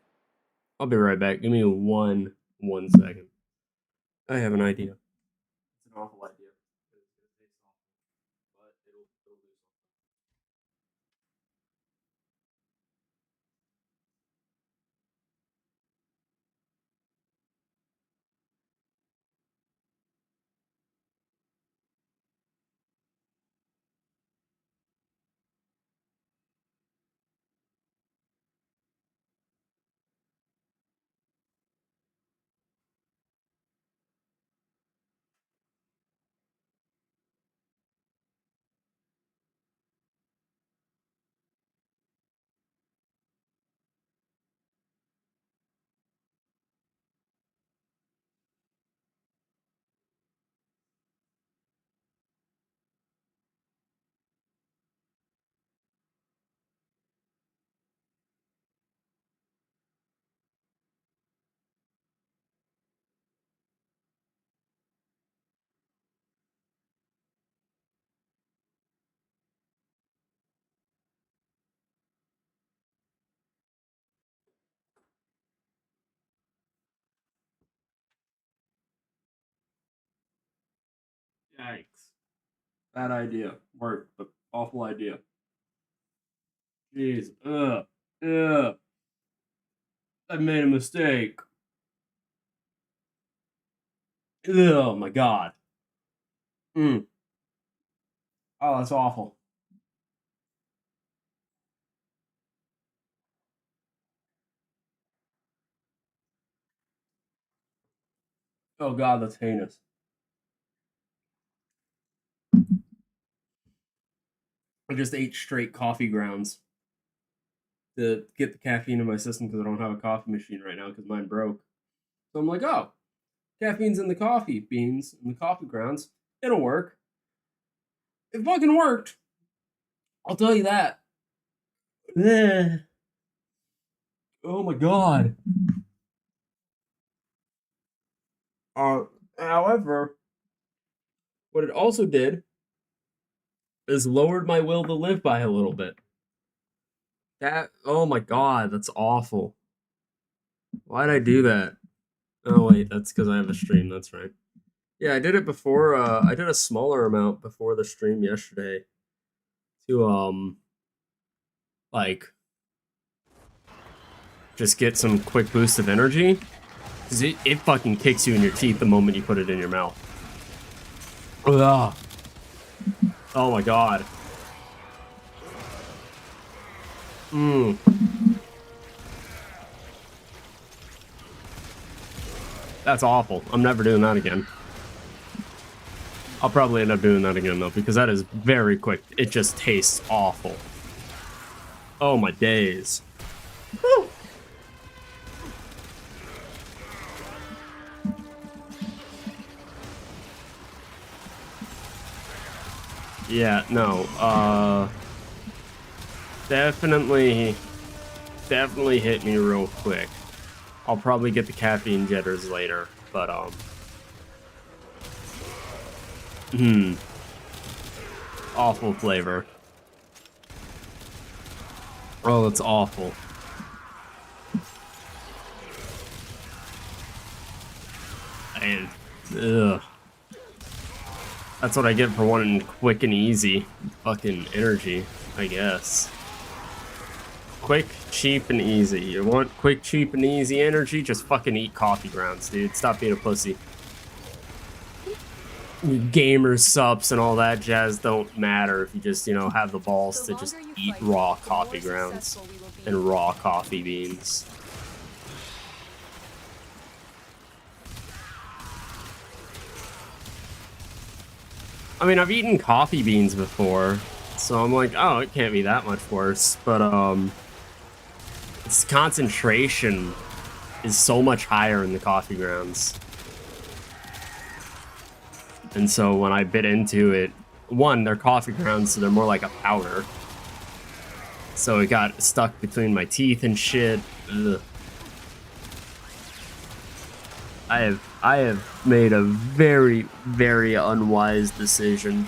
I'll be right back. Give me one second. I have an idea. It's an awful idea. But it'll do something. Yikes. Bad idea. Work, but awful idea. Jeez. Ugh. Ugh. I made a mistake. Oh my god. Mm. Oh, that's awful. Oh god, that's heinous. I just ate straight coffee grounds to get the caffeine in my system because I don't have a coffee machine right now because mine broke. So I'm like, oh, caffeine's in the coffee beans and the coffee grounds. It'll work. It fucking worked. I'll tell you that. Ugh. Oh my god. Uh, However, what it also did is lowered my will to live by a little bit. That, oh my god, that's awful. Why'd I do that? Oh wait, that's because I have a stream. That's right. Yeah, I did it before. I did a smaller amount before the stream yesterday to like just get some quick boost of energy. Cause it fucking kicks you in your teeth the moment you put it in your mouth. Ugh. Oh my god. Mmm. That's awful. I'm never doing that again. I'll probably end up doing that again though, because that is very quick. It just tastes awful. Oh my days. Woo. Yeah, no, definitely hit me real quick. I'll probably get the caffeine jitters later, but, awful flavor. Oh, that's awful. Ugh. That's what I get for wanting quick and easy fucking energy, I guess. Quick, cheap, and easy. You want quick, cheap, and easy energy? Just fucking eat coffee grounds, dude. Stop being a pussy. Gamers, subs, and all that jazz don't matter if you just, you know, have the balls to just eat raw coffee grounds and raw coffee beans. I mean, I've eaten coffee beans before, so I'm like, oh, it can't be that much worse. But, its concentration is so much higher in the coffee grounds. And so when I bit into it, one, they're coffee grounds, so they're more like a powder. So it got stuck between my teeth and shit. Ugh. I have made a very, very unwise decision.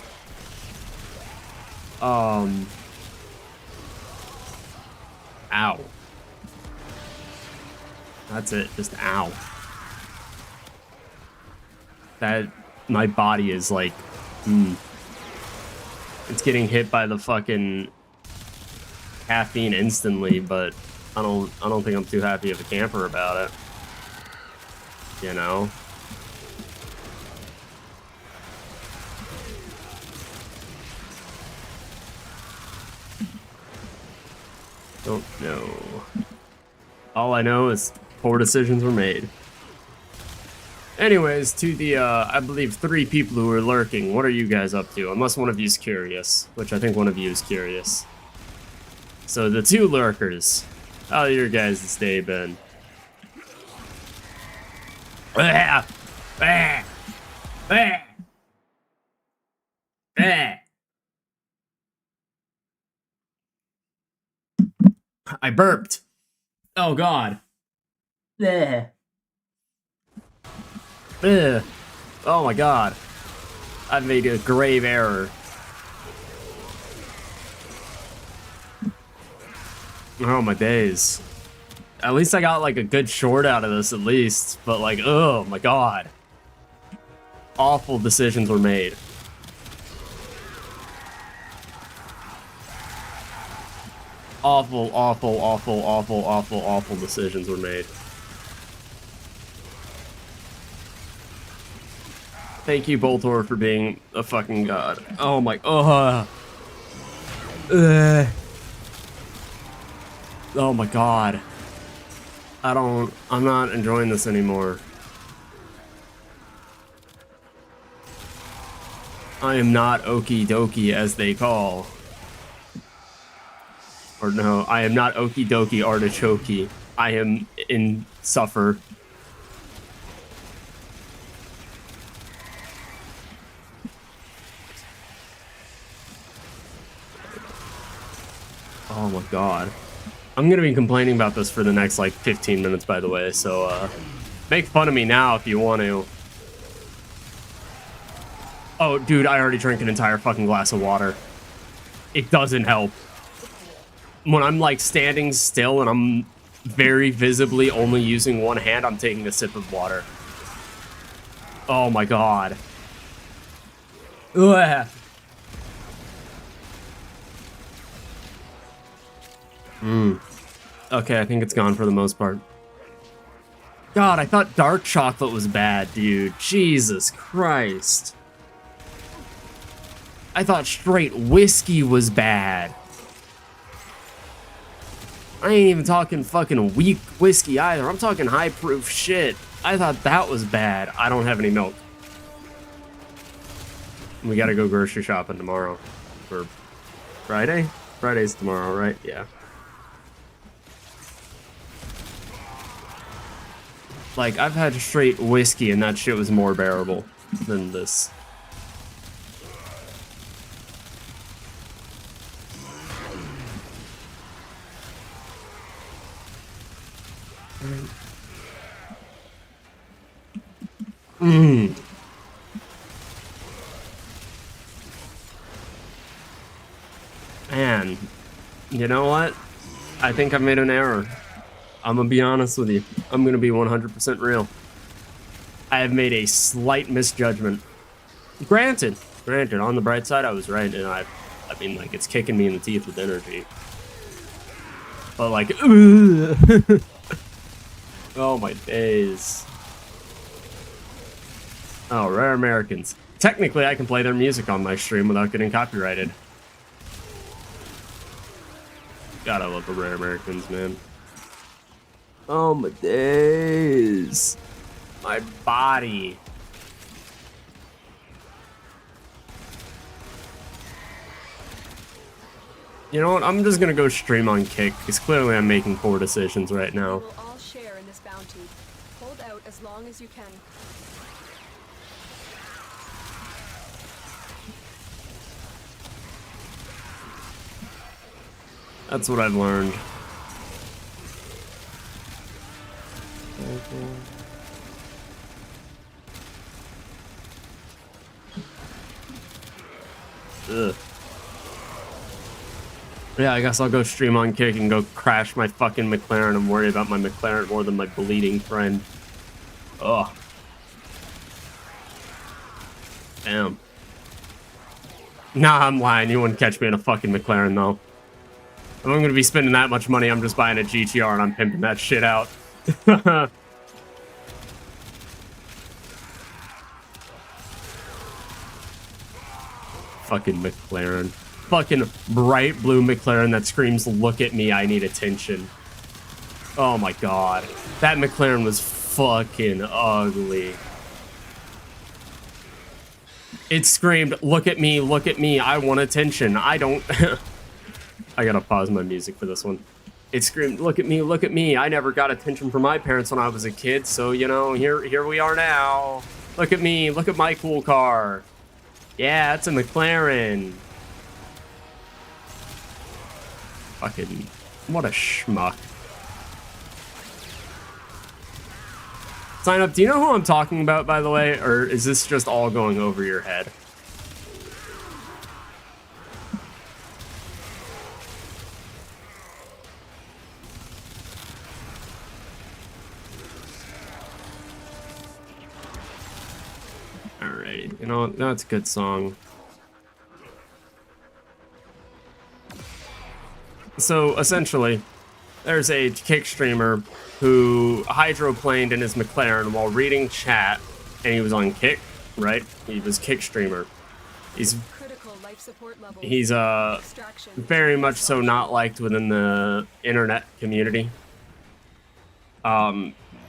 Ow. That's it, just ow. That, my body is like, it's getting hit by the fucking caffeine instantly, but I don't think I'm too happy of a camper about it. You know? Don't know. All I know is poor decisions were made. Anyways, to the, I believe 3 people who are lurking, what are you guys up to? Unless one of you is curious, which I think one of you is curious. So the 2 lurkers, how your guys' day been? I burped. Oh god. Oh my god. I've made a grave error. Oh my days. At least I got like a good short out of this at least, but like, oh my god. Awful decisions were made. Awful, awful, awful, awful, awful, awful decisions were made. Thank you, Boltor, for being a fucking god. Oh my, oh my god. I'm not enjoying this anymore. I am not okie dokie as they call. Or no, I am not okie dokie artichoke. I am in suffer. Oh my god. I'm gonna be complaining about this for the next like 15 minutes, by the way, so make fun of me now if you want to. Oh, dude, I already drank an entire fucking glass of water. It doesn't help. When I'm like standing still and I'm very visibly only using one hand, I'm taking a sip of water. Oh my god. Ugh. Okay, I think it's gone for the most part. God, I thought dark chocolate was bad, dude. Jesus Christ. I thought straight whiskey was bad. I ain't even talking fucking weak whiskey either. I'm talking high proof shit. I thought that was bad. I don't have any milk. We gotta go grocery shopping tomorrow. For Friday? Friday's tomorrow, right? Yeah. Like, I've had straight whiskey and that shit was more bearable than this. Man, you know what? I think I've made an error. I'm gonna be honest with you. I'm gonna be 100% real. I have made a slight misjudgment. Granted, on the bright side, I was right, and I mean, like, it's kicking me in the teeth with energy. But, like, oh my days. Oh, Rare Americans. Technically, I can play their music on my stream without getting copyrighted. God, I love the Rare Americans, man. Oh my days. My body. You know what? I'm just gonna go stream on Kick, because clearly I'm making poor decisions right now. We will all share in this bounty. Hold out as long as you can. That's what I've learned. Ugh. Yeah, I guess I'll go stream on Kick and go crash my fucking McLaren and worry about my McLaren more than my bleeding friend. Ugh. Damn. Nah, I'm lying. You wouldn't catch me in a fucking McLaren, though. If I'm gonna be spending that much money, I'm just buying a GTR and I'm pimping that shit out. Fucking McLaren. Fucking bright blue McLaren that screams, "Look at me, I need attention." Oh my god. That McLaren was fucking ugly. It screamed, "Look at me, I want attention. I don't..." I gotta pause my music for this one. It screamed, look at me, I never got attention from my parents when I was a kid, so, you know, here we are now. Look at me, look at my cool car. Yeah, it's a McLaren. Fucking, what a schmuck. Sign up, do you know who I'm talking about, by the way? Or is this just all going over your head? Alright, you know, that's a good song. So essentially, there's a kick streamer who hydroplaned in his McLaren while reading chat, and he was on kick, right? He was kick streamer. He's Critical life support levels. he's Extraction is very your much best so option. not liked within the internet community.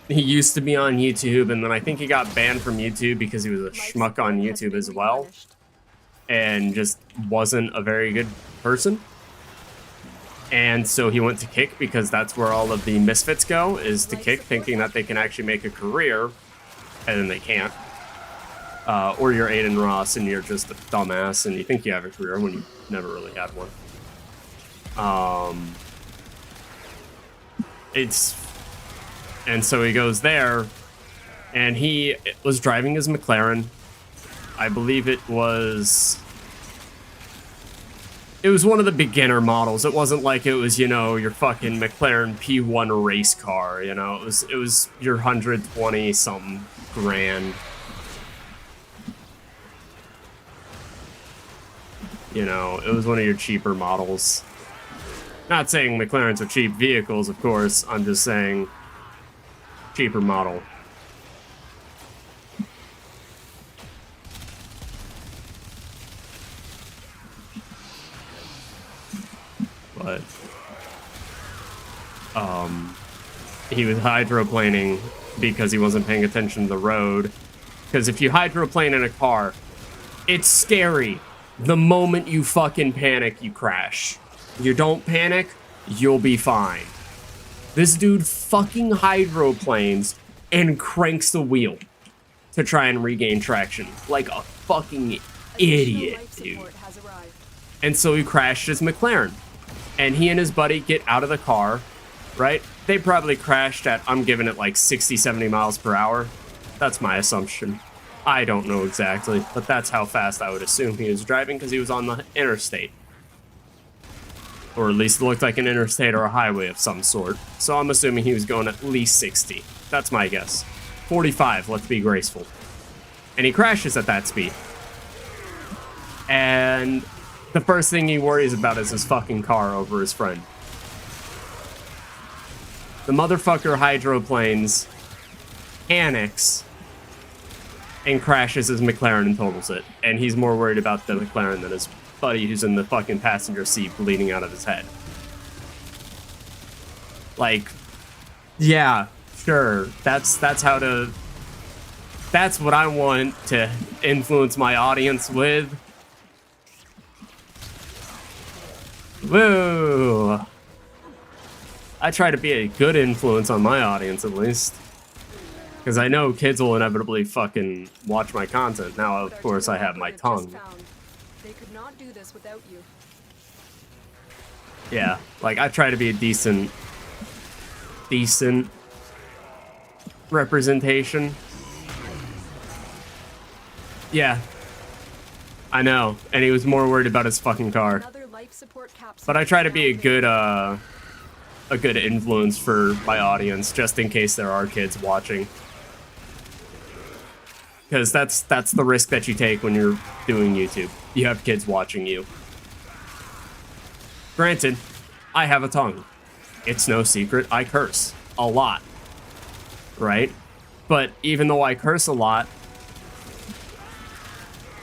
He used to be on YouTube, and then I think he got banned from YouTube because he was a Life schmuck on support has YouTube been as well, replenished. and just wasn't a very good person. And so he went to kick because that's where all of the misfits go, is to kick, thinking that they can actually make a career, and then they can't. Or you're Aiden Ross and you're just a dumbass and you think you have a career when you never really had one. And so he goes there, and he was driving his McLaren. I believe it was one of the beginner models. It wasn't like it was, you know, your fucking McLaren P1 race car, you know. It was your 120 something grand. You know, it was one of your cheaper models. Not saying McLarens are cheap vehicles, of course. I'm just saying cheaper model. But he was hydroplaning because he wasn't paying attention to the road. Because if you hydroplane in a car, it's scary. The moment you fucking panic, you crash. You don't panic, you'll be fine. This dude fucking hydroplanes and cranks the wheel to try and regain traction. Like a fucking idiot, Life dude. support has arrived. And so he crashed his McLaren. And he and his buddy get out of the car, right? They probably crashed at, I'm giving it like 60, 70 miles per hour. That's my assumption. I don't know exactly, but that's how fast I would assume he was driving because he was on the interstate. Or at least it looked like an interstate or a highway of some sort. So I'm assuming he was going at least 60. That's my guess. 45, let's be graceful. And he crashes at that speed. And the first thing he worries about is his fucking car over his friend. The motherfucker hydroplanes, panics, and crashes his McLaren and totals it. And he's more worried about the McLaren than his buddy who's in the fucking passenger seat bleeding out of his head. Like, yeah, sure. That's what I want to influence my audience with. Woo! I try to be a good influence on my audience, at least. Because I know kids will inevitably fucking watch my content. Now, of course, I have my tongue. They could not do this without you. Yeah, like, I try to be a decent representation. Yeah. I know. And he was more worried about his fucking car. Another life support capsule. But I try to be a good influence for my audience, just in case there are kids watching. Because that's the risk that you take when you're doing YouTube. You have kids watching you. Granted, I have a tongue. It's no secret, I curse a lot. Right? But even though I curse a lot,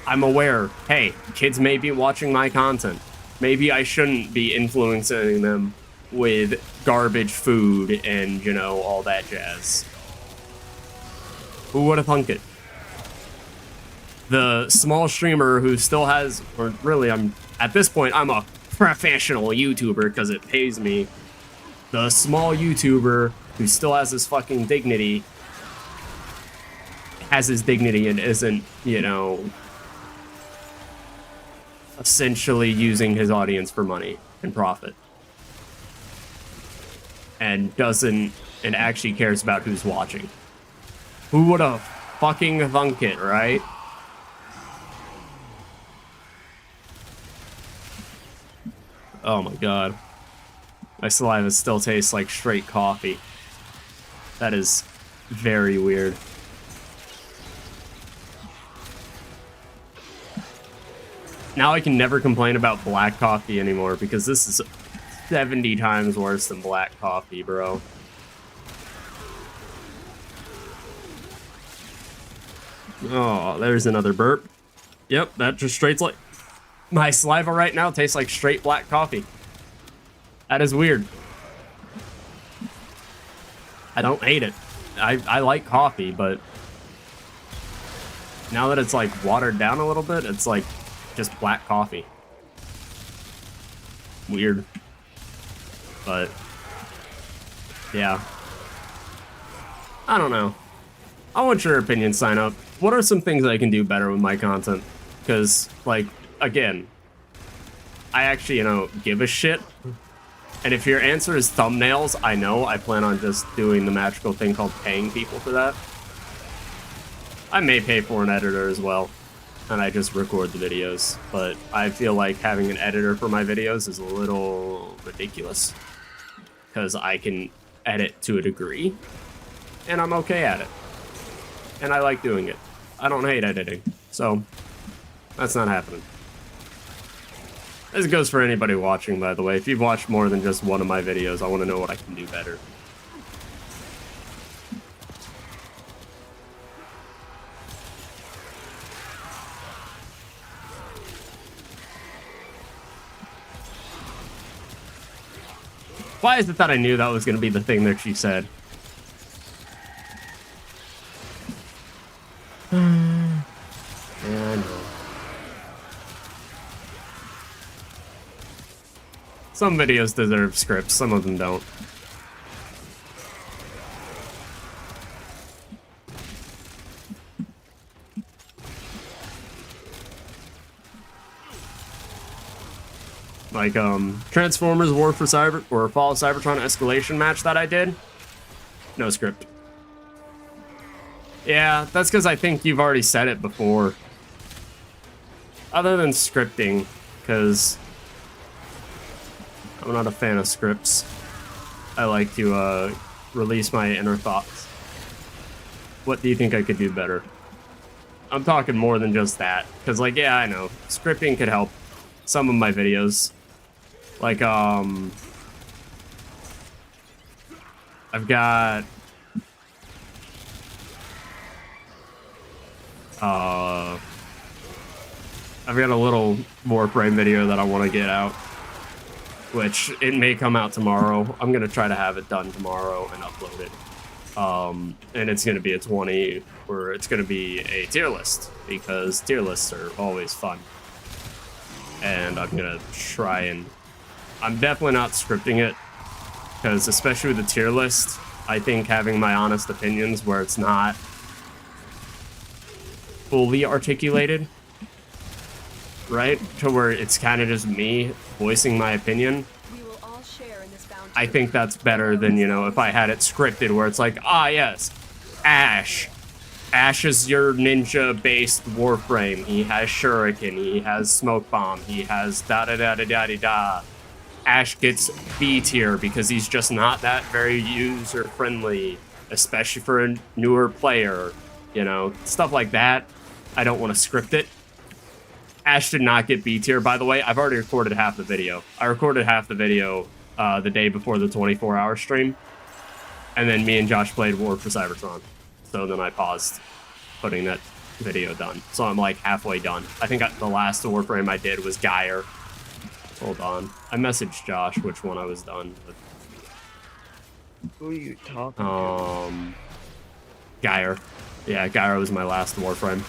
I'm aware, hey, kids may be watching my content. Maybe I shouldn't be influencing them with garbage food and, you know, all that jazz. Who would have thunk it? The small streamer who still has, or really, at this point, I'm a professional YouTuber because it pays me. The small YouTuber who still has his fucking dignity, has his dignity and isn't, you know, essentially using his audience for money and profit. And actually cares about who's watching. Who would have fucking thunk it, right? Oh my god. My saliva still tastes like straight coffee. That is very weird. Now I can never complain about black coffee anymore because this is 70 times worse than black coffee, bro. Oh, there's another burp. Yep, that just straight like... My saliva right now tastes like straight black coffee. That is weird. I don't hate it. I like coffee, but now that it's like watered down a little bit, it's like just black coffee. Weird. But yeah. I don't know. I want your opinion, sign up. What are some things I can do better with my content? Because, like, again, I actually, you know, give a shit. And if your answer is thumbnails, I know I plan on just doing the magical thing called paying people for that. I may pay for an editor as well, and I just record the videos. But I feel like having an editor for my videos is a little ridiculous, because I can edit to a degree, and I'm okay at it. And I like doing it. I don't hate editing, so that's not happening. This goes for anybody watching, by the way. If you've watched more than just one of my videos, I want to know what I can do better. Why is it that I knew that was going to be the thing that she said? Yeah, I know. Some videos deserve scripts, some of them don't. Like, Transformers War for Cyber, or Fall of Cybertron escalation match that I did. No script. Yeah, that's because I think you've already said it before. Other than scripting, because I'm not a fan of scripts. I like to release my inner thoughts. What do you think I could do better? I'm talking more than just that, because, like, yeah, I know scripting could help some of my videos. Like, I've got a little Warframe video that I want to get out, which it may come out tomorrow. I'm gonna try to have it done tomorrow and upload it. And it's gonna be a 20, or it's gonna be a tier list, because tier lists are always fun. And I'm gonna try and... I'm definitely not scripting it, because especially with the tier list, I think having my honest opinions where it's not fully articulated, right? To where it's kind of just me voicing my opinion. We will all share in this bounty. I think that's better than, you know, if I had it scripted where it's like, ah, yes, Ash. Ash is your ninja-based Warframe. He has Shuriken. He has Smoke Bomb. He has da-da-da-da-da-da-da. Ash gets B tier because he's just not that very user-friendly, especially for a newer player. You know, stuff like that. I don't want to script it. Ash did not get B tier, by the way. I've already recorded half the video. I recorded half the video the day before the 24-hour stream. And then me and Josh played War for Cybertron. So then I paused putting that video done. So I'm like halfway done. I think the last Warframe I did was Geyer. Hold on. I messaged Josh which one I was done with. Who are you talking to? Geyer. Yeah, Geyer was my last Warframe.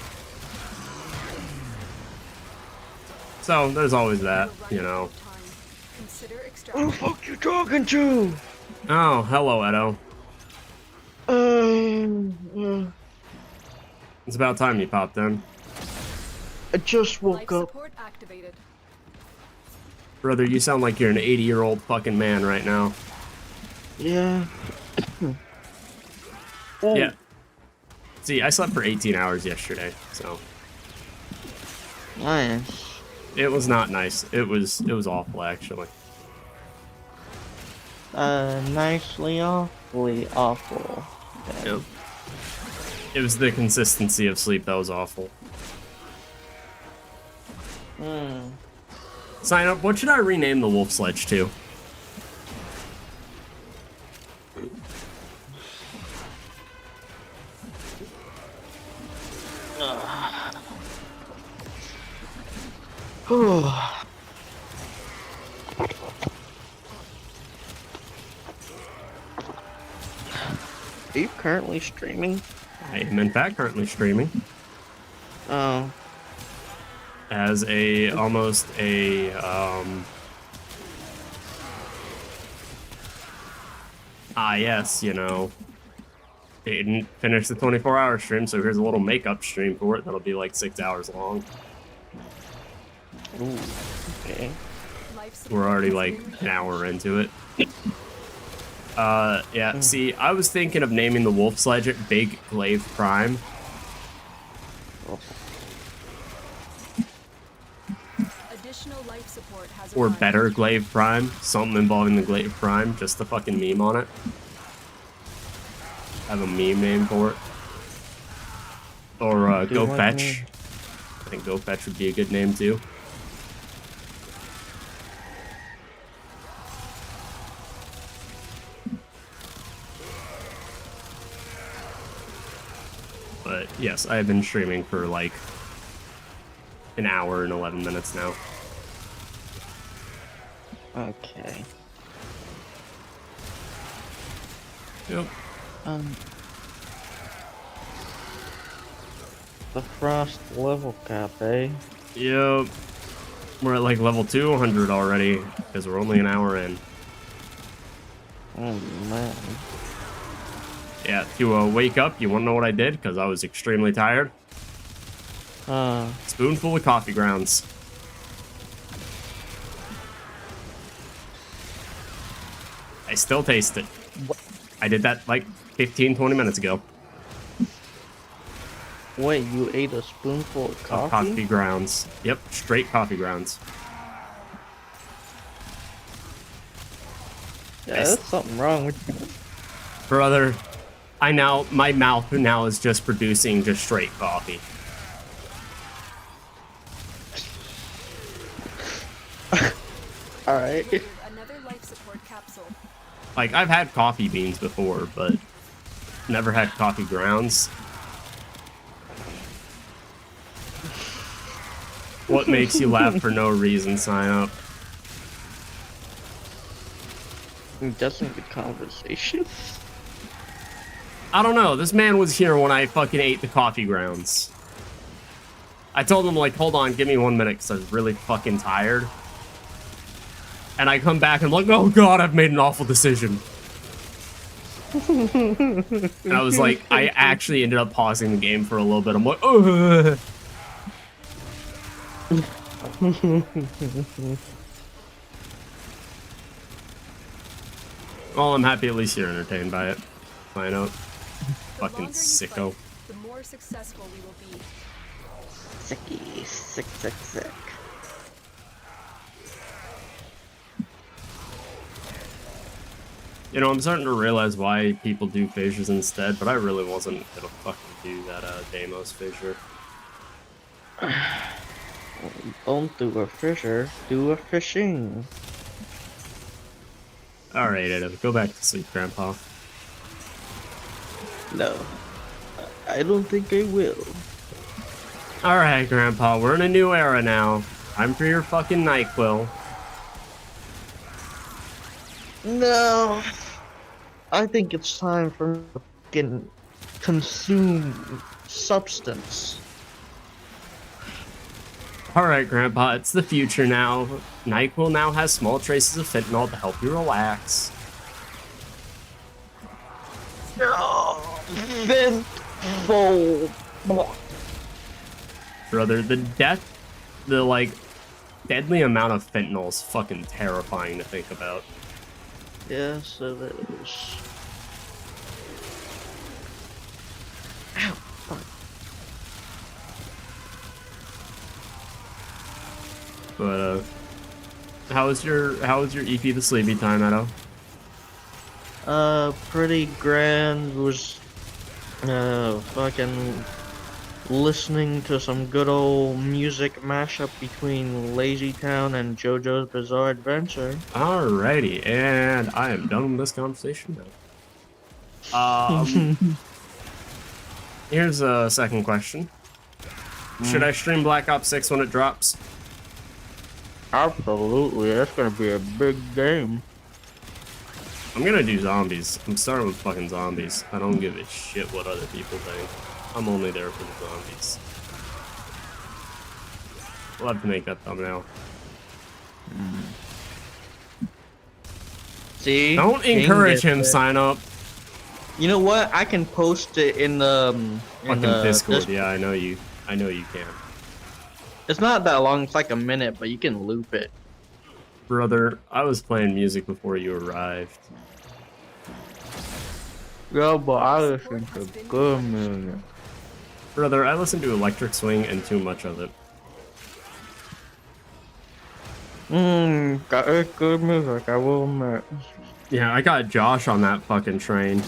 So there's always that, you know. Consider Who the extraction. fuck you talking to? Oh, hello, Edo. It's about time you popped in. I just Life woke up. support activated. Brother, you sound like you're an 80-year-old fucking man right now. Yeah. Oh, Yeah. See, I slept for 18 hours yesterday, so nice. it was not nice. It was awful, actually. Nicely awfully awful. Yep. It was the consistency of sleep that was awful. Sign up. What should I rename the wolf sledge to? Are you currently streaming? I am in fact currently streaming Oh, as a almost a yes, you know, didn't finish the 24-hour stream, so here's a little makeup stream for it that'll be like 6 hours long. ooh, okay. Life support We're already has like been an hour into it. Yeah, Mm. see, I was thinking of naming the wolf sledge at Big Glaive Prime. Additional life support has Or arrived. better Glaive Prime. Something involving the Glaive Prime. Just a fucking meme on it. Have a meme name for it. Or Do Go like Fetch. me. I think Go Fetch would be a good name too. But yes, I have been streaming for like an hour and 11 minutes now. Okay. Yep. The frost level cap, eh? Yep. We're at like level 200 already because we're only an hour in. Oh man. Yeah, to wake up, you want to know what I did? Because I was extremely tired. Spoonful of coffee grounds. I still taste it. I did that like 15, 20 minutes ago. Wait, you ate a spoonful of Of coffee? coffee grounds. Yep, straight coffee grounds. Yeah, Nice. there's something wrong with you. Brother, my mouth now is just producing just straight coffee. Alright. Another life support capsule. Like, I've had coffee beans before, but never had coffee grounds. What makes you laugh for no reason? Sign up. That's a good conversation. I don't know. This man was here when I fucking ate the coffee grounds. I told him, like, hold on, give me 1 minute, because I was really fucking tired. And I come back and I'm like, oh god, I've made an awful decision. And I was like, I actually ended up pausing the game for a little bit. I'm like, oh. Well, I'm happy at least you're entertained by it. Find out. The Fucking longer you sicko. fight, the more successful we will be. Sicky, sick. You know, I'm starting to realize why people do fissures instead, but I really wasn't gonna fucking do that Deimos fissure. Don't do a fissure, do a fishing. Alright, Edo, go back to sleep, Grandpa. No, I don't think I will. Alright, Grandpa, we're in a new era now. Time for your fucking NyQuil. No, I think it's time for me to fucking consume substance. Alright, Grandpa, it's the future now. NyQuil now has small traces of fentanyl to help you relax. Then fold. Brother, the like, deadly amount of fentanyl is fucking terrifying to think about. Yes, it is. Ow, fuck. But, how was your EP the Sleepy time, Edo? Pretty grand. Was fucking listening to some good old music mashup between Lazy Town and JoJo's Bizarre Adventure. Alrighty, and I am done with this conversation now. Here's a second question. Should I stream Black Ops 6 when it drops? Absolutely, that's gonna be a big game. I'm gonna do zombies. I'm starting with fucking zombies. I don't give a shit what other people think. I'm only there for the zombies. We'll have to make that thumbnail. See? Don't King encourage gets him, it. sign up. You know what? I can post it in the Fucking Discord. Yeah, I know you. I know you can. It's not that long. It's like a minute, but you can loop it. Brother, I was playing music before you arrived. Yo, but I listen to good music. Brother, I listen to Electric Swing and too much of it. It's good music, I will admit. Yeah, I got Josh on that fucking train.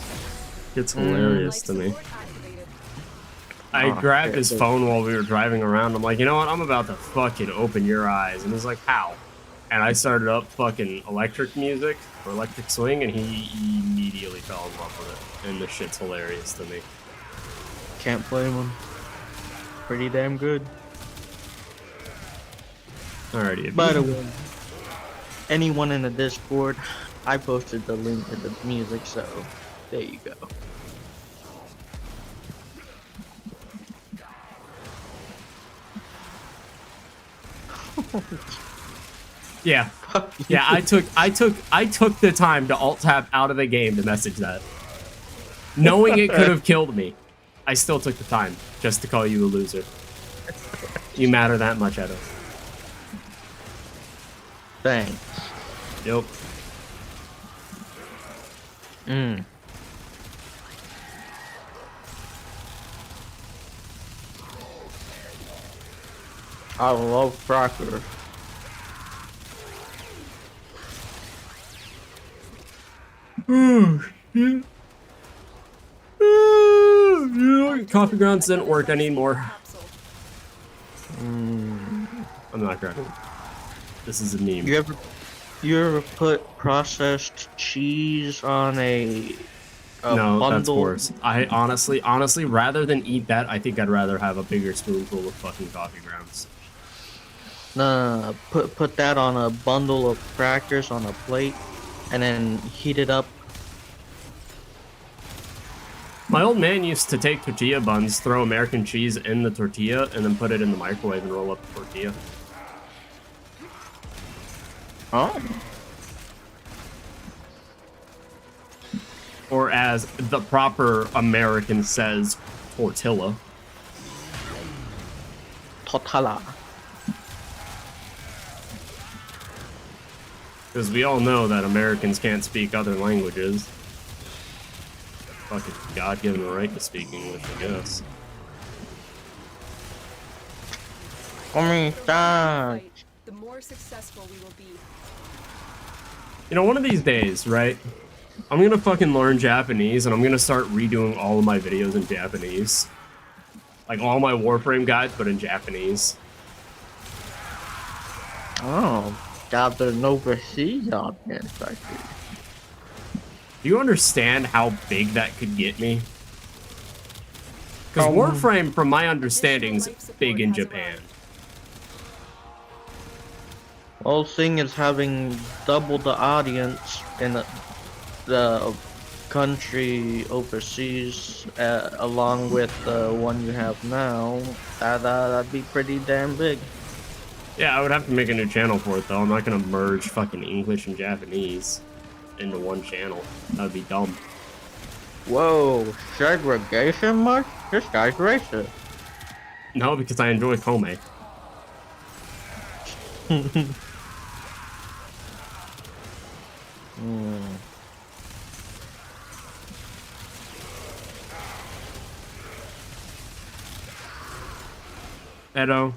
It's hilarious to me. I grabbed his phone while we were driving around. I'm like, you know what? I'm about to fucking open your eyes. And he's like, how? And I started up fucking electric music or electric swing, and he immediately fell in love with it. And the shit's hilarious to me. Can't blame him. Pretty damn good. Alrighty. By the way, anyone in the Discord, I posted the link to the music, so there you go. Yeah. Yeah, I took the time to alt tab out of the game to message that. Knowing it could have killed me. I still took the time just to call you a loser. You matter that much, Edo. Thanks. Yep. I love crackers. Coffee grounds didn't work. I need more. I'm not cracking. This is a meme. You ever put processed cheese on a No, bundle? that's worse. I honestly, rather than eat that, I think I'd rather have a bigger spoonful of fucking coffee grounds. No, put that on a bundle of crackers on a plate, and then heat it up. My old man used to take tortilla buns, throw American cheese in the tortilla, and then put it in the microwave and roll up the tortilla. Oh. Or as the proper American says, tortilla. Totala. Because we all know that Americans can't speak other languages. Fucking God-given right to speak English, I guess. The more successful we will be. You know, one of these days, right? I'm gonna fucking learn Japanese, and I'm gonna start redoing all of my videos in Japanese. Like all my Warframe guides, but in Japanese. Oh, got the overseas audience, I see. Do you understand how big that could get me? Because Warframe, from my understanding, is big in Japan. Whole thing is having double the audience in the country overseas, along with the one you have now. That'd be pretty damn big. Yeah, I would have to make a new channel for it, though. I'm not gonna merge fucking English and Japanese into one channel. That would be dumb. Whoa, segregation much? This guy's racist. No, because I enjoy Kome. Edo,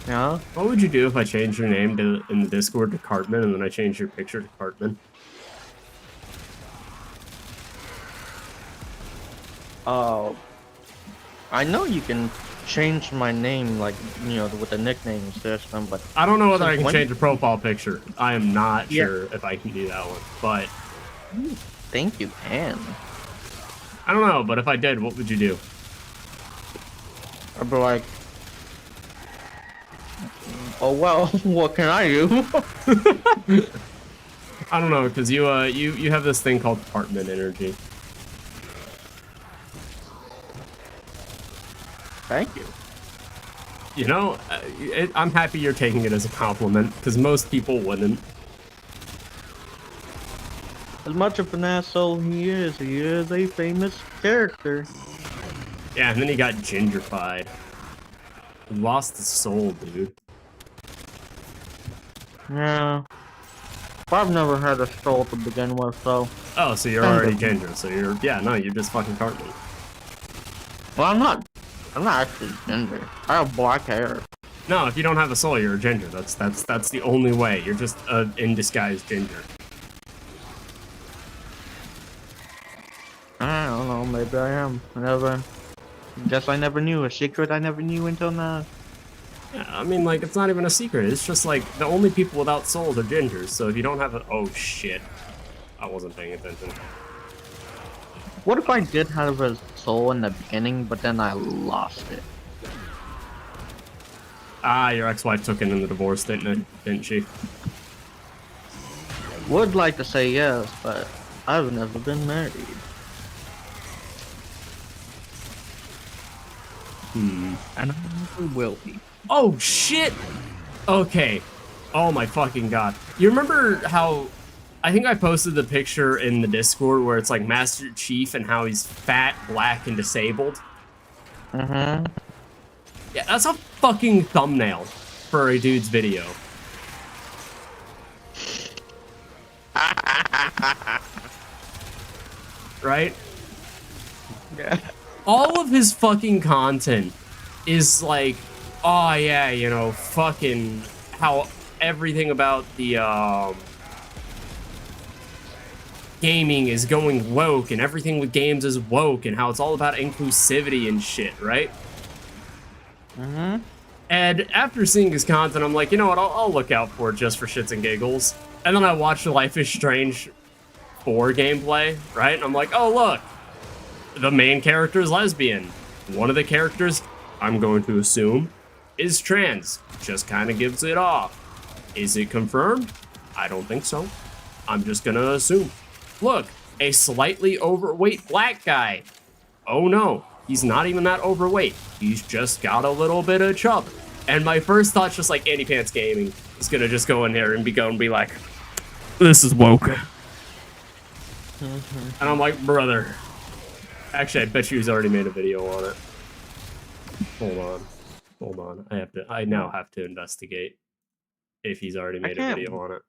Yeah? what would you do if I changed your name in the Discord to Cartman, and then I changed your picture to Cartman? I know you can change my name, like, you know, with the nickname system, but I don't know whether I can when- change the profile picture. I am not Yeah. sure if I can do that one, but I think you can. I don't know. But if I did, what would you do? I'd be like, Oh well, what can I do? I don't know, because you have this thing called apartment energy. Thank you. You know, I'm happy you're taking it as a compliment, because most people wouldn't. As much of an asshole he is a famous character. Yeah, and then he got gingerfied. He lost his soul, dude. Yeah. I've never had a soul to begin with, so. Oh, so you're Kind already of. ginger, so you're just fucking Cartman. Well, I'm not actually ginger. I have black hair. No, if you don't have a soul, you're a ginger. That's the only way. You're just in disguise ginger. I don't know, maybe I am. Guess I never knew. A secret I never knew until now. Yeah, I mean, like, it's not even a secret. It's just like the only people without souls are gingers. So if you don't have a, oh shit, I wasn't paying attention. What if I did have a soul in the beginning, but then I lost it? Ah, your ex-wife took it in the divorce, didn't she? Would like to say yes, but I've never been married. And I never will be. Oh shit. Okay. Oh my fucking god. You remember how I think I posted the picture in the Discord where it's like Master Chief and how he's fat, black, and disabled? Mm-hmm. Yeah, that's a fucking thumbnail for a dude's video. Right? Yeah. All of his fucking content is like, oh yeah, you know, fucking how everything about the gaming is going woke and everything with games is woke and how it's all about inclusivity and shit, right? Mm-hmm. And after seeing his content, I'm like, you know what, I'll look out for it just for shits and giggles. And then I watched Life is Strange 4 gameplay, right? And I'm like, oh look, the main character is lesbian. One of the characters, I'm going to assume, is trans. Just kind of gives it off. Is it confirmed? I don't think so. I'm just gonna assume. Look, a slightly overweight black guy. Oh no, he's not even that overweight. He's just got a little bit of chub. And my first thought's just like Andy Pants Gaming is gonna just go in there and be like, this is woke. And I'm like, brother. Actually, I bet you he's already made a video on it. Hold on. I now have to investigate if he's already made a video on it.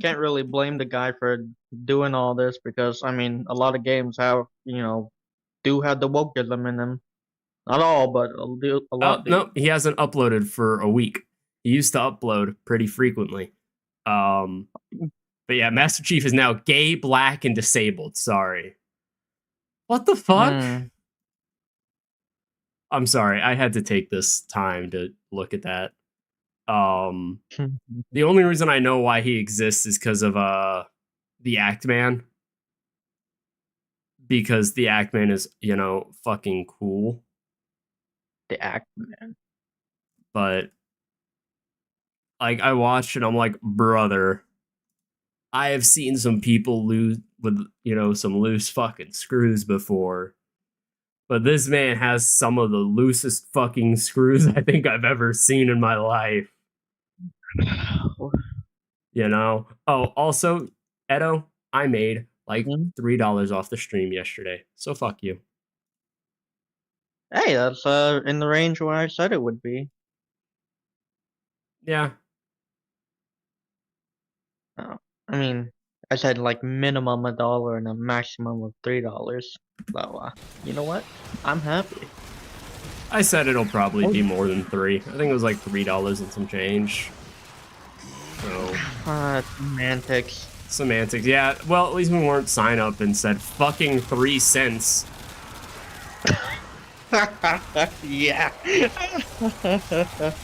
Can't really blame the guy for doing all this because, I mean, a lot of games have, do have the wokeism in them. Not all, but a lot do. No, he hasn't uploaded for a week. He used to upload pretty frequently. But yeah, Master Chief is now gay, black, and disabled. Sorry. What the fuck? I'm sorry. I had to take this time to look at that. The only reason I know why he exists is because of the Act Man. Because the Act Man is, fucking cool. The Act Man. But like I watched it, I'm like, brother, I have seen some people lose with, some loose fucking screws before. But this man has some of the loosest fucking screws I think I've ever seen in my life. Oh, also, Edo, I made like $3 off the stream yesterday. So fuck you. Hey, that's in the range where I said it would be. Yeah. Oh, I mean, I said like minimum $1 and a maximum of $3. So, you know what? I'm happy. I said it'll probably be more than 3. I think it was like $3 and some change. So. Semantics. Semantics, yeah. Well, at least we weren't sign up and said fucking 3 cents. Yeah.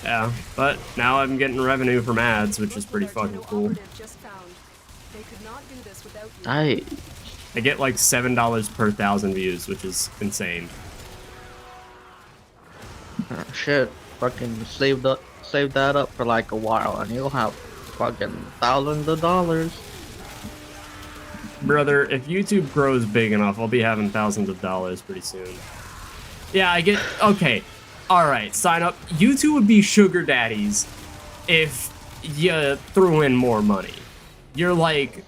Yeah, but now I'm getting revenue from ads, which is pretty fucking cool. I get like $7 per 1,000 views, which is insane. Oh, shit. Fucking save that up for like a while, and you'll have fucking thousands of dollars. Brother, if YouTube grows big enough, I'll be having thousands of dollars pretty soon. Yeah, I get... Okay. Alright, sign up. YouTube would be sugar daddies if you threw in more money. You're like...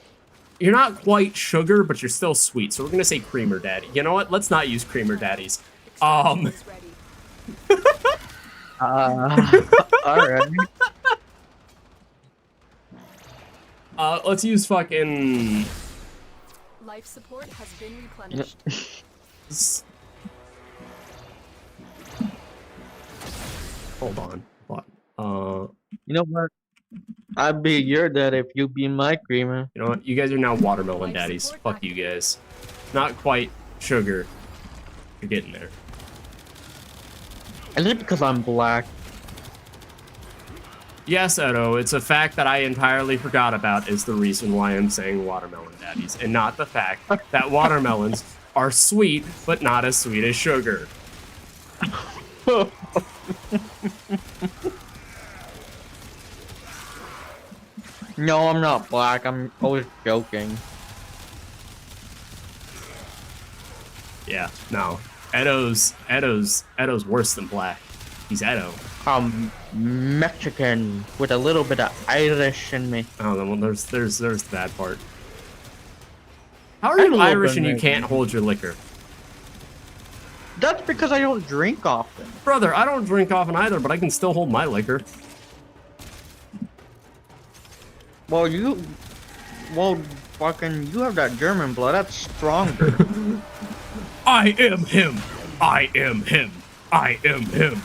You're not quite sugar, but you're still sweet. So we're gonna say creamer daddy. You know what? Let's not use creamer daddies. Extraction is ready. Alright. Let's use fucking... Life support has been replenished. Hold on. You know what? I'd be your dad if you be my creamer. You know what? You guys are now watermelon Life daddies. support Fuck you guys. Not quite sugar. You're getting there. Is it because I'm black? Yes, Edo, it's a fact that I entirely forgot about is the reason why I'm saying watermelon daddies, and not the fact that watermelons are sweet, but not as sweet as sugar. No, I'm not black. I'm always joking. Yeah, no. Edo's worse than black. He's Edo. I'm Mexican with a little bit of Irish in me. Oh, well, there's the bad part. How are you love Irish and you American. can't hold your liquor? That's because I don't drink often. Brother, I don't drink often either, but I can still hold my liquor. Well, fucking, you have that German blood. That's stronger. I am him. I am him. I am him.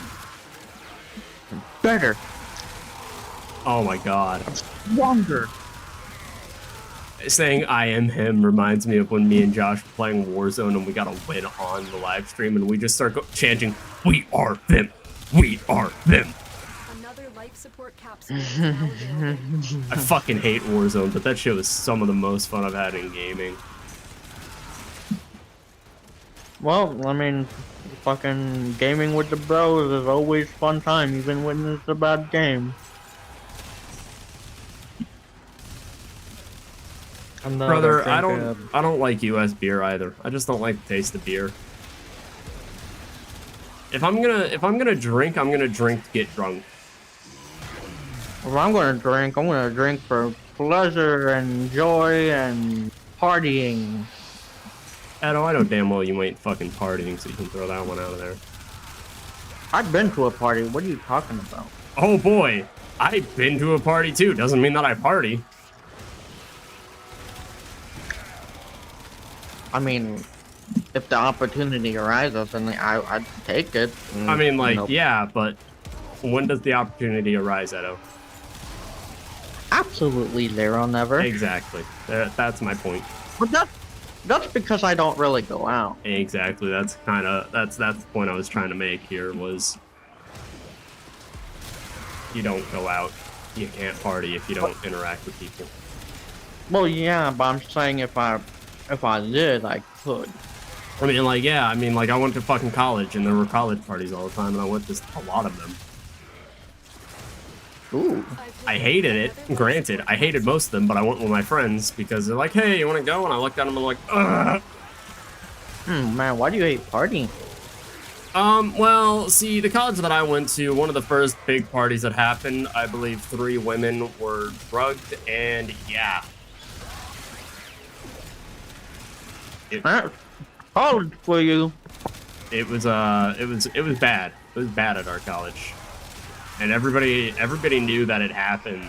Better. Oh my god. Stronger. Saying I am him reminds me of when me and Josh were playing Warzone and we got a win on the live stream and we just start chanting, "We are them. We are them." Another life support capsule is now available. I fucking hate Warzone, but that shit was some of the most fun I've had in gaming. Well, I mean, fucking gaming with the bros is always fun time, even when it's a bad game. Brother, I don't like US beer either. I just don't like the taste of beer. If I'm gonna drink, I'm gonna drink to get drunk. If I'm gonna drink for pleasure and joy and partying. Edo, I know damn well you ain't fucking partying, so you can throw that one out of there. I've been to a party. What are you talking about? Oh boy, I've been to a party too. Doesn't mean that I party. I mean, if the opportunity arises, then I'd take it. I mean, like, Nope. yeah, but when does the opportunity arise, Edo? Absolutely zero, never. Exactly. That's my point. But that's because I don't really go out. Exactly. That's the point I was trying to make here was you don't go out. You can't party if you don't interact with people. Well, yeah, but I'm saying if I did, I could. I mean, like, yeah, I mean, like, I went to fucking college, and there were college parties all the time, and I went to a lot of them. Ooh. I hated it. Granted, I hated most of them, but I went with my friends because they're like, "Hey, you want to go?" And I looked at them and I'm like, "Ugh." Man, why do you hate partying? Well, see, the college that I went to, one of the first big parties that happened, I believe 3 women were drugged, and yeah. College for you. It was bad. It was bad at our college. And everybody knew that it happened,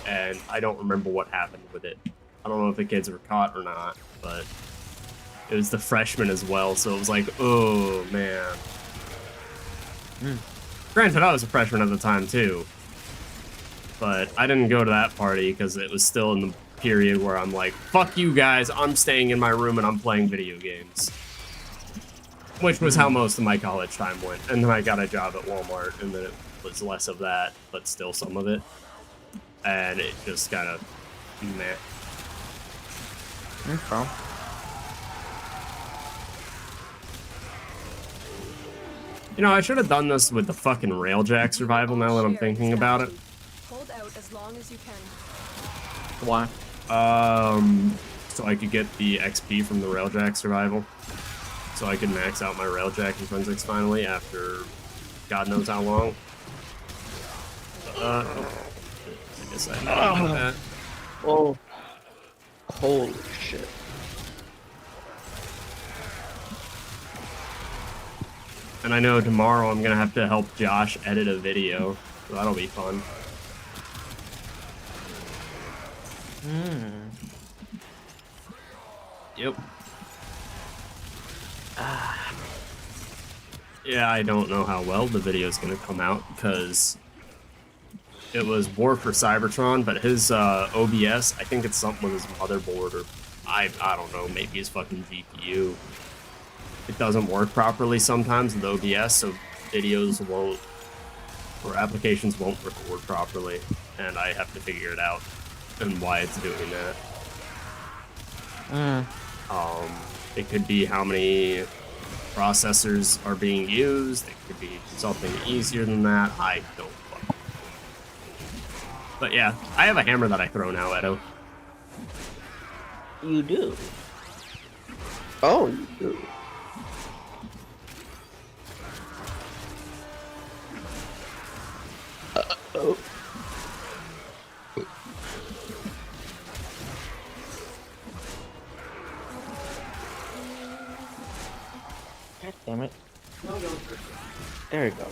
and I don't remember what happened with it. I don't know if the kids were caught or not, but it was the freshmen as well, so it was like, oh man. Granted, I was a freshman at the time too, but I didn't go to that party because it was still in the period where I'm like, fuck you guys, I'm staying in my room and I'm playing video games. Which was how most of my college time went. And then I got a job at Walmart, and then it was less of that, but still some of it. And it just kind of meh. You know, I should have done this with the fucking railjack survival now that I'm thinking about it. Hold out as long as you can. Why? So I could get the XP from the railjack survival. So I could max out my railjack and forensics finally after God knows how long. I guess I know that. Oh, holy shit. And I know tomorrow I'm gonna have to help Josh edit a video, so that'll be fun. Yep. Yeah, I don't know how well the video is gonna come out because it was War for Cybertron, but his OBS, I think it's something with his motherboard, or I don't know, maybe his fucking GPU. It doesn't work properly sometimes with OBS, so videos won't, or applications won't record properly, and I have to figure it out and why it's doing that. It could be how many processors are being used. It could be something easier than that. I don't know. But yeah, I have a hammer that I throw now, Edo. You do? Oh, you do. Oh. God damn it. There you go.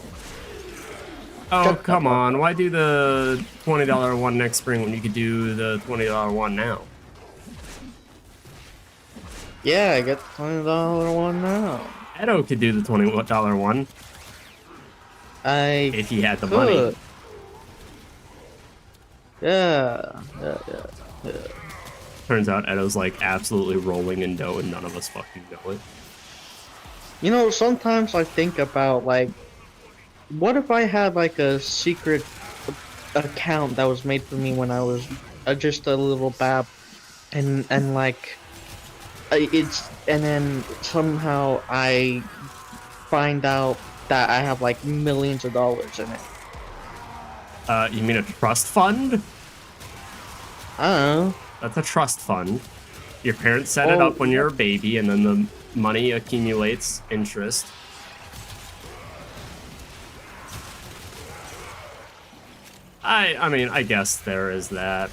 Oh, come on. Why do the $20 one next spring when you could do the $20 one now? Yeah, I get the $20 one now. Edo could do the $20 one I if he had the could. money. Yeah. Turns out Edo's like absolutely rolling in dough and none of us fucking know it. You know, sometimes I think about, like, what if I had, like, a secret account that was made for me when I was just a little bab, and like, and then somehow I find out that I have, like, millions of dollars in it. You mean a trust fund? I don't know. That's a trust fund. Your parents set it up when you're a baby, and then the money accumulates interest. I mean, I guess there is that.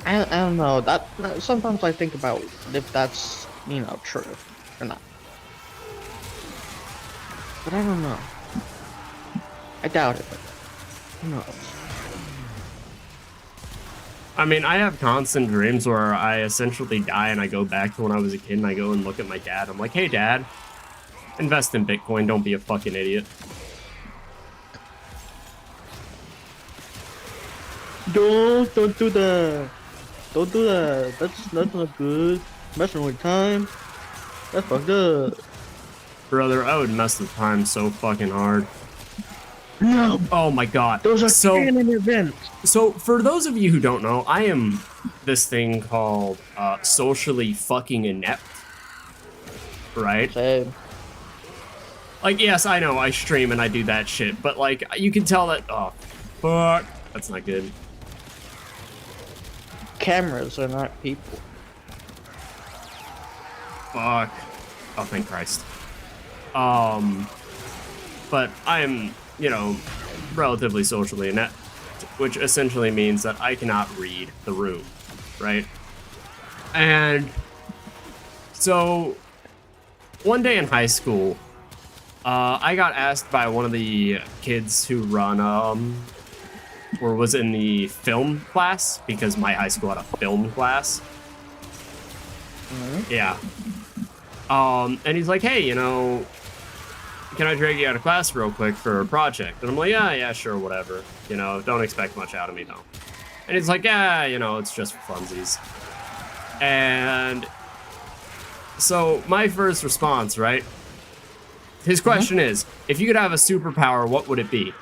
I don't know. That sometimes I think about if that's, you know, true or not. But I don't know. I doubt it. Who knows? I mean, I have constant dreams where I essentially die and I go back to when I was a kid and I go and look at my dad. I'm like, hey, Dad, invest in Bitcoin. Don't be a fucking idiot. Don't do that. Don't do that. That's not good. Messing with time. That's fucked up. Brother, I would mess with time so fucking hard. No. Oh my god. Those are canon events. So, for those of you who don't know, I am this thing called socially fucking inept. Right? Same. Like, yes, I know, I stream and I do that shit, but like, you can tell that, oh, fuck, that's not good. Cameras are not people. Fuck. Oh, thank Christ. But I am, you know, relatively socially inept, which essentially means that I cannot read the room, right? And so, one day in high school, I got asked by one of the kids who run, or was in the film class, because my high school had a film class. Mm-hmm. Yeah. And he's like, hey, you know, can I drag you out of class real quick for a project? And I'm like, yeah, sure, whatever. You know, don't expect much out of me, though. And he's like, yeah, you know, it's just for funsies. And so my first response, right? His question is, if you could have a superpower, what would it be?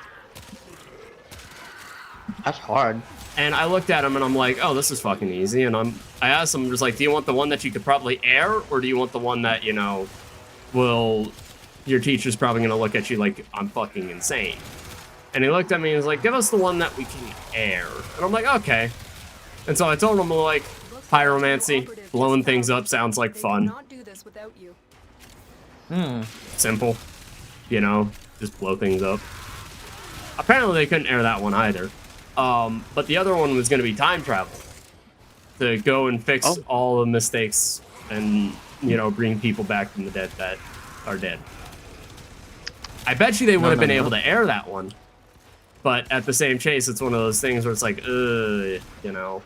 That's hard. And I looked at him and I'm like, oh, this is fucking easy. And I asked him, just like, do you want the one that you could probably air, or do you want the one that, you know, will your teacher's probably going to look at you like I'm fucking insane. And he looked at me and was like, give us the one that we can air. And I'm like, okay. And so I told him, like, pyromancy, blowing things up sounds like fun. Not do this without you. Simple. You know, just blow things up. Apparently they couldn't air that one either. But the other one was going to be time travel. To go and fix all the mistakes and, you know, bring people back from the dead that are dead. I bet you they would have been able to air that one. But at the same chase, it's one of those things where it's like, you know.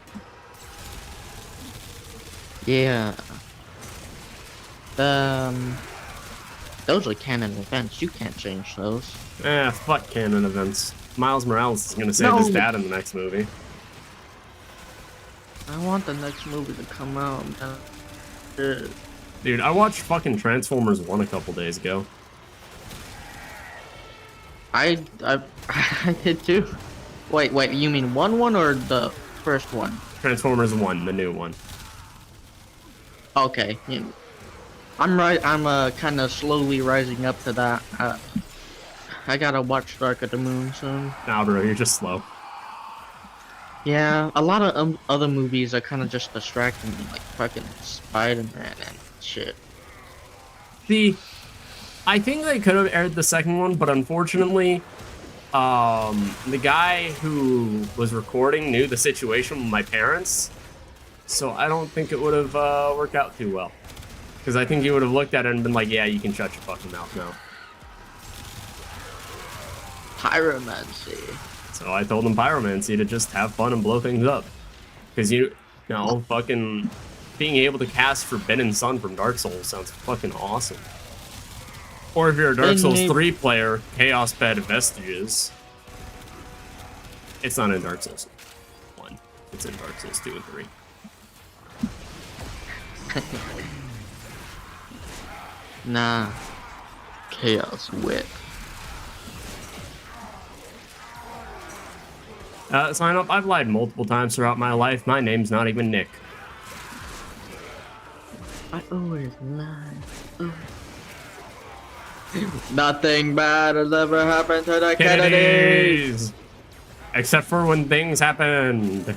Yeah. Those are canon events. You can't change those. Fuck canon events. Miles Morales is gonna save his dad in the next movie. I want the next movie to come out. Dude, I watched fucking Transformers 1 a couple days ago. I did too. Wait, you mean one or the first one? Transformers 1, the new one. Okay. Yeah. I'm kind of slowly rising up to that. I gotta watch Dark of the Moon soon. Nah, bro, you're just slow. Yeah, a lot of other movies are kind of just distracting me, like fucking Spider-Man and shit. I think they could have aired the second one, but unfortunately, the guy who was recording knew the situation with my parents, so I don't think it would have worked out too well. Because I think he would have looked at it and been like, yeah, you can shut your fucking mouth now. Pyromancy. So I told him pyromancy to just have fun and blow things up. Because fucking being able to cast Forbidden Sun from Dark Souls sounds fucking awesome. Or if you're a Dark Souls 3 player, Chaos Bed Vestiges. It's not in Dark Souls 1. It's in Dark Souls 2 and 3. Nah. Chaos Whip. Sign up. I've lied multiple times throughout my life. My name's not even Nick. I always lie. Oh. Nothing bad has ever happened to the Kennedys. Except for when things happened.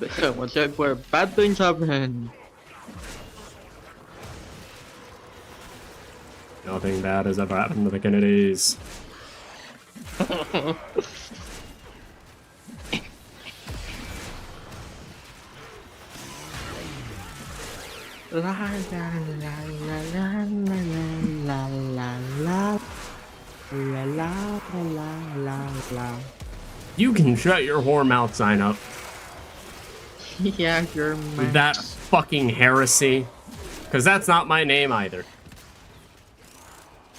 Except where bad things happen. Nothing bad has ever happened to the Kennedys. La la la la la la la la la la la la la. You can shut your whore mouth sign up. Yeah, you're Max. That fucking heresy. Because that's not my name either.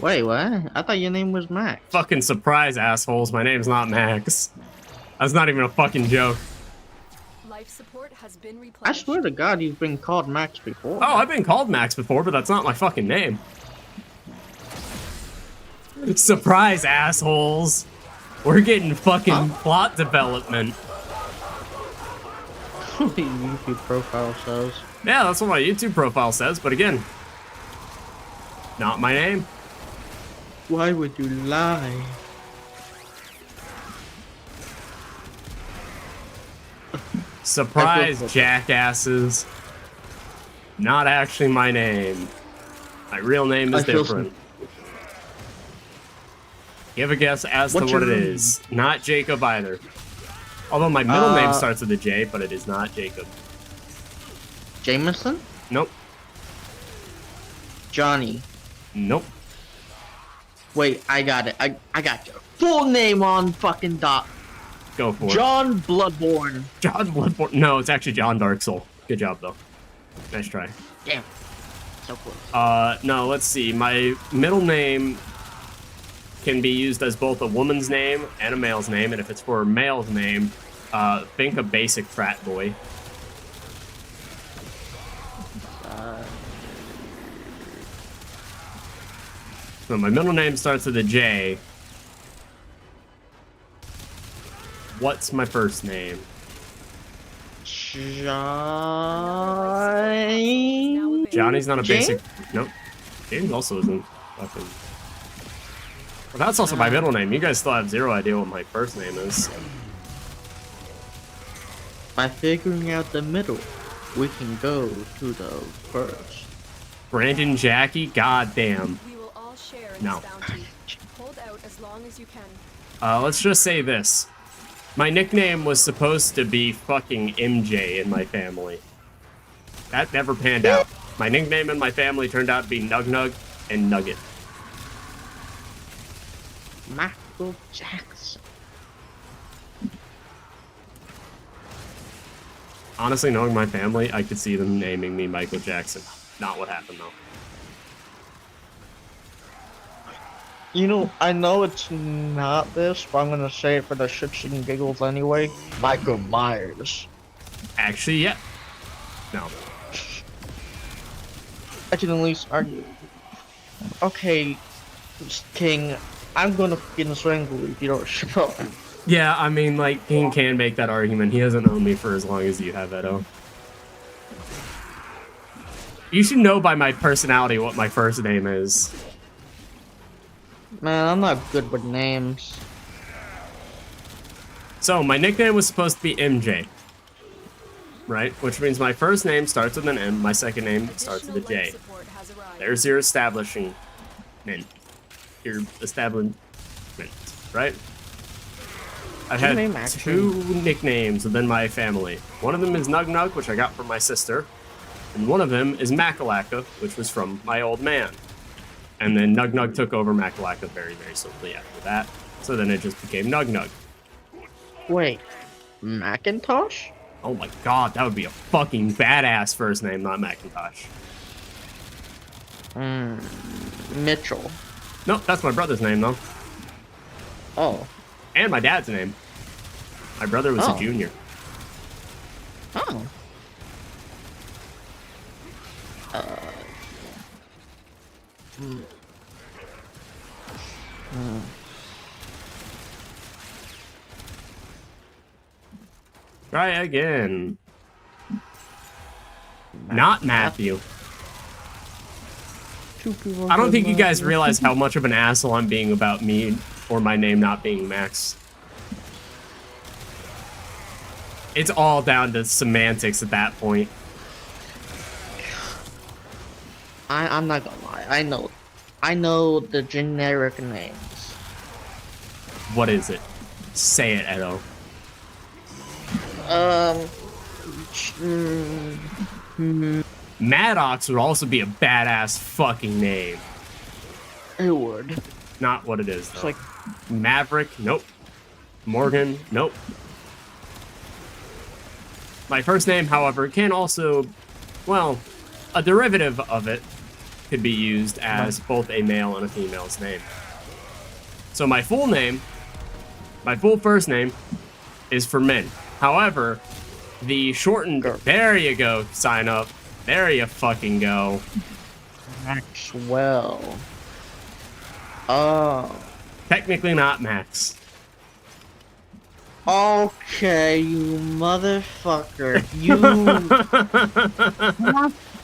Wait, what? I thought your name was Max. Fucking surprise, assholes. My name's not Max. That's not even a fucking joke. Life support has been replenished. I swear to God, you've been called Max before. Oh, I've been called Max before, but that's not my fucking name. Surprise, assholes. We're getting fucking plot development. YouTube profile says. Yeah, that's what my YouTube profile says, but again, not my name. Why would you lie? Surprise, jackasses. Not actually my name. My real name is different. Give a guess as to what it is. Not Jacob either. Although my middle name starts with a J, but it is not Jacob. Jameson? Nope. Johnny. Nope. Wait, I got it. I got your full name on fucking dot. Go for it. John Bloodborne. John Bloodborne. No, it's actually John Dark Soul. Good job, though. Nice try. Damn. So close. No, let's see. My middle name can be used as both a woman's name and a male's name, and if it's for a male's name, think a basic frat boy. So my middle name starts with a J. What's my first name? Johnny. Johnny's not a James? basic. Nope. James also isn't. Fucking. Well, that's also my middle name. You guys still have zero idea what my first name is. By figuring out the middle, we can go to the first. Brandon Jackie? Goddamn. We will all share in No. this bounty. Hold out as long as you can. Let's just say this. My nickname was supposed to be fucking MJ in my family. That never panned out. My nickname in my family turned out to be Nug Nug and Nugget. Michael Jackson. Honestly, knowing my family, I could see them naming me Michael Jackson. Not what happened, though. You know, I know it's not this, but I'm gonna say it for the shits and giggles anyway. Michael Myers. Actually, yeah. No. I can at least argue. Okay, King, I'm gonna fucking strangle you if you don't shut up. Yeah, I mean, like, King can make that argument. He hasn't known me for as long as you have, Edo. You should know by my personality what my first name is. Man, I'm not good with names. So, my nickname was supposed to be MJ. Right? Which means my first name starts with an M, my second name starts with a Additional J. life support has arrived. There's your establishment. Your establishment, right? I've Your had name actually- 2 nicknames within my family. One of them is Nug Nug, which I got from my sister. And one of them is Makalaka, which was from my old man. And then Nug Nug took over Makalaka very, very swiftly after that. So then it just became Nug Nug. Wait, Macintosh? Oh my god, that would be a fucking badass first name, not Macintosh. Mitchell. Nope, that's my brother's name, though. Oh. And my dad's name. My brother was Oh. a junior. Oh. Try again. Not Matthew. I don't think you guys realize how much of an asshole I'm being about me or my name not being Max. It's all down to semantics at that point. I'm not gonna lie. I know the generic names. What is it? Say it, Edo. Maddox would also be a badass fucking name. It would. Not what it is, though. It's like Maverick, nope. Morgan, nope. My first name, however, can also, well, a derivative of it could be used as both a male and a female's name. So my full name, my full first name, is for men. However, the shortened, there you go, sign up. There you fucking go. Maxwell. Oh. Technically not Max. Okay, you motherfucker. You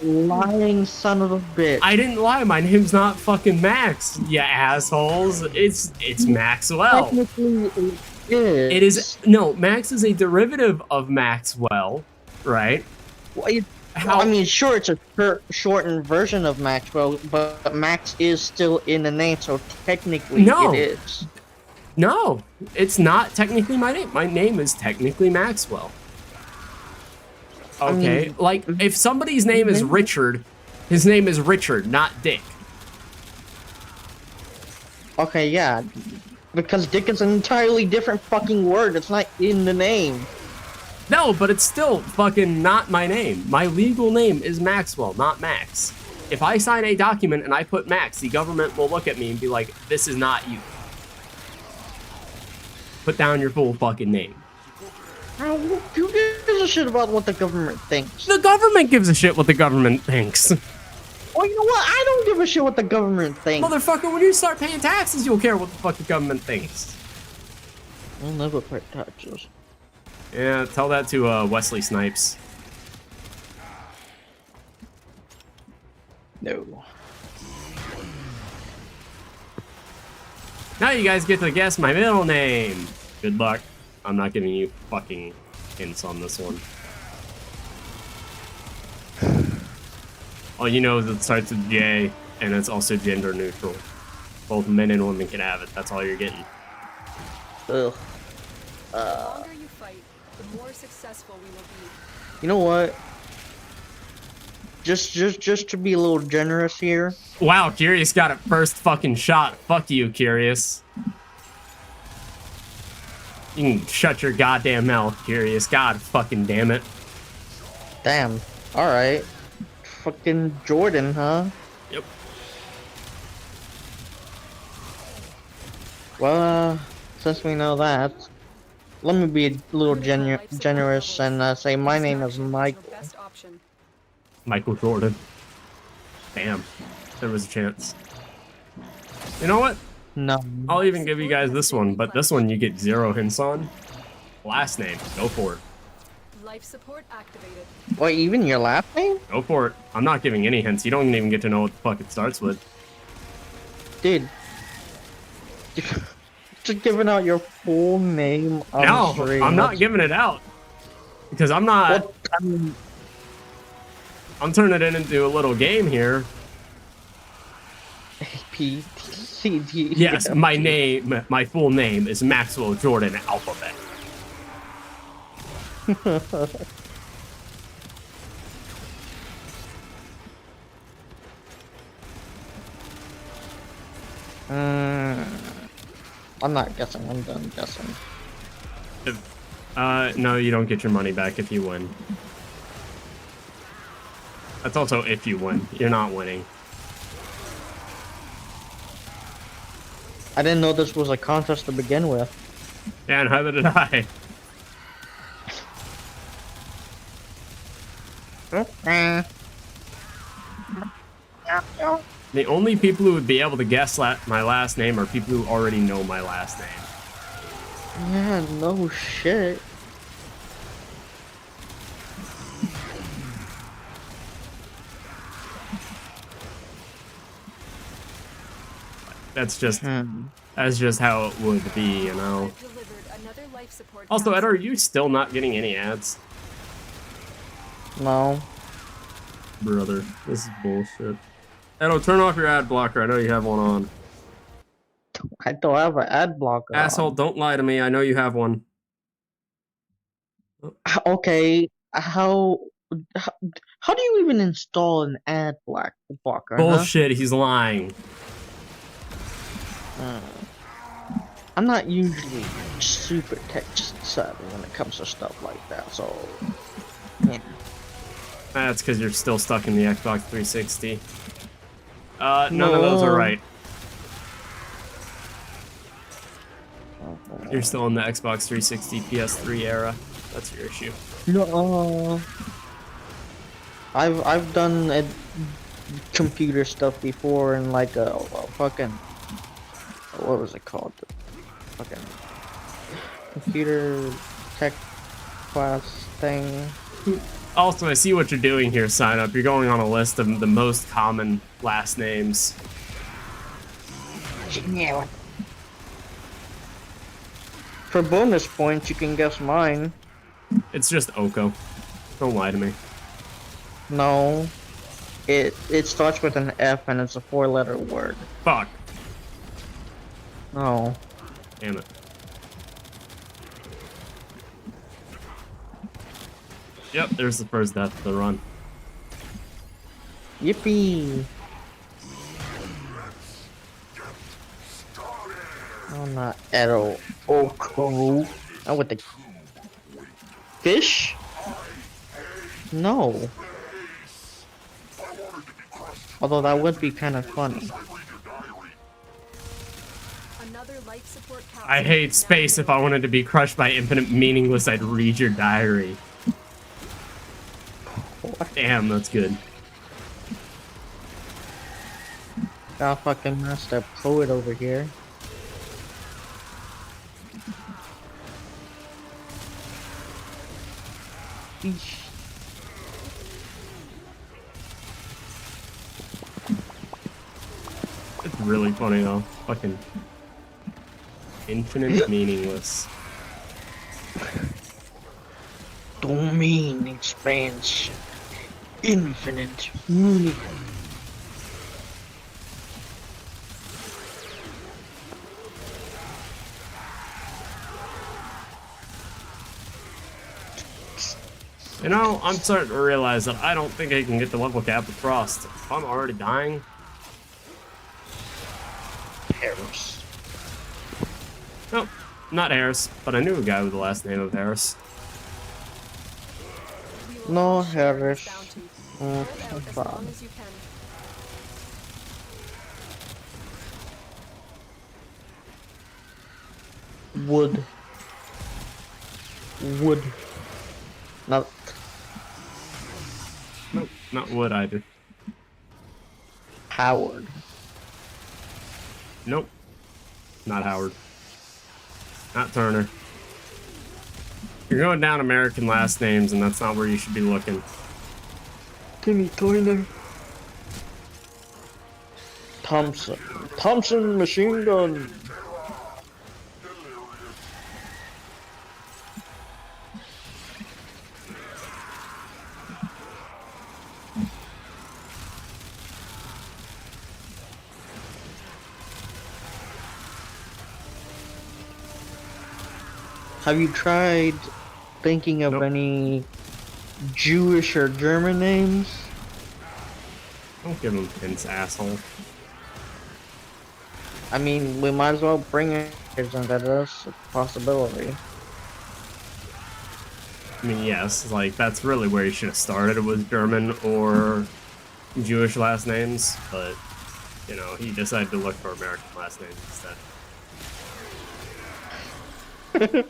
lying son of a bitch. I didn't lie, my name's not fucking Max, you assholes. It's Maxwell. Technically, it is. It is, no, Max is a derivative of Maxwell, right? Well, I mean, sure, it's a shortened version of Maxwell, but Max is still in the name, so technically No. it is. No, it's not technically my name. My name is technically Maxwell. Okay, I mean, like, if somebody's name is Richard, his name is Richard, not Dick. Okay, yeah. Because Dick is an entirely different fucking word. It's not in the name. No, but it's still fucking not my name. My legal name is Maxwell, not Max. If I sign a document and I put Max, the government will look at me and be like, this is not you. Put down your full fucking name. Who gives a shit about what the government thinks? The government gives a shit what the government thinks. Well, you know what? I don't give a shit what the government thinks. Motherfucker, when you start paying taxes, you'll care what the fuck the government thinks. I'll never pay taxes. Yeah, tell that to Wesley Snipes. No. Now you guys get to guess my middle name. Good luck. I'm not giving you fucking hints on this one. All you know is it starts with J, and it's also gender neutral. Both men and women can have it. That's all you're getting. Ugh. The longer you fight, the more successful we will be. You know what? Just to be a little generous here. Wow, Curious got it first fucking shot. Fuck you, Curious. You can shut your goddamn mouth, Curious. God fucking damn it. Damn. Alright. Fucking Jordan, huh? Yep. Well, since we know that, let me be a little generous and say my name is Michael. Best option. Michael Jordan. Damn. There was a chance. You know what? No. I'll even give you guys this one, but this one you get 0 hints on. Last name. Go for it. Life support activated. Wait, even your last name? Go for it. I'm not giving any hints. You don't even get to know what the fuck it starts with. Dude. Just giving out your full name on No, stream. I'm not giving it out. Because I'm not... What? I mean, I'm turning it into a little game here. A-P-T-C-D. Yes, my name, my full name is Maxwell Jordan Alphabet. I'm not guessing. I'm done guessing. No, you don't get your money back if you win. That's also if you win. You're not winning. I didn't know this was a contest to begin with. Yeah, and neither did I. The only people who would be able to guess my last name are people who already know my last name. Yeah, no shit. That's just how it would be, you know. Delivered another life support. Also, Ed, capsule. are you still not getting any ads? No. Brother, this is bullshit. Edo, turn off your ad blocker. I know you have one on. I don't have an ad blocker. Asshole, don't lie to me. I know you have one. Okay, how do you even install an ad blocker? Bullshit, he's lying. Huh? I'm not usually super tech savvy when it comes to stuff like that, so yeah. That's because you're still stuck in the Xbox 360. None of those are right. You're still in the Xbox 360 PS3 era. That's your issue. No. I've done computer stuff before in like a fucking, what was it called? Fucking computer tech class thing. Also, I see what you're doing here, Sign Up. You're going on a list of the most common last names. Yeah. For bonus points, you can guess mine. It's just Oko. Don't lie to me. No. It starts with an F and it's a 4-letter word. Fuck. No. Damn it. Yep, there's the first death of the run. Yippee! Oh, not Edo. Oko. Oh, with the fish? No. Although that would be kind of funny. Another life support capsule. I hate space. If I wanted to be crushed by infinite meaningless, I'd read your diary. Damn, that's good. Got fucking master poet over here. Eesh. It's really funny though. Fucking Infinite meaningless. Domain expansion. Infinite meaning. You know, I'm starting to realize that I don't think I can get the level cap with Frost. If I'm already dying. Harris. Nope, not Harris, but I knew a guy with the last name of Harris. We will No, all share its Harris. bounty. Mm, Hold out as fine. long as you can. Wood. Wood. Not Nope, not wood either. Howard. Nope, not Howard. Not Turner. You're going down American last names, and that's not where you should be looking. Timmy Turner. Thompson. Thompson machine gun. Have you tried thinking of Nope. any Jewish or German names? Don't give him hints, asshole. I mean, we might as well bring it into this possibility. I mean, yes, like, that's really where you should have started, with German or Jewish last names, but, you know, he decided to look for American last names instead.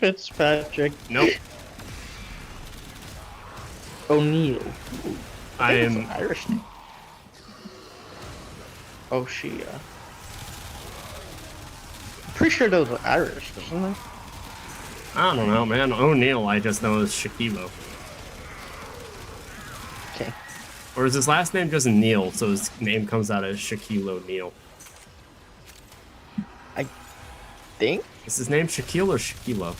Fitzpatrick. Nope. O'Neill. I It's am. an Irish name. O'Shea. Pretty sure those are Irish, isn't it? I don't know, man. O'Neill, I just know as Shaquilo. Okay. Or is his last name just Neil, so his name comes out as Shaquille O'Neal? I think. Is his name Shaquille or Shaquilo?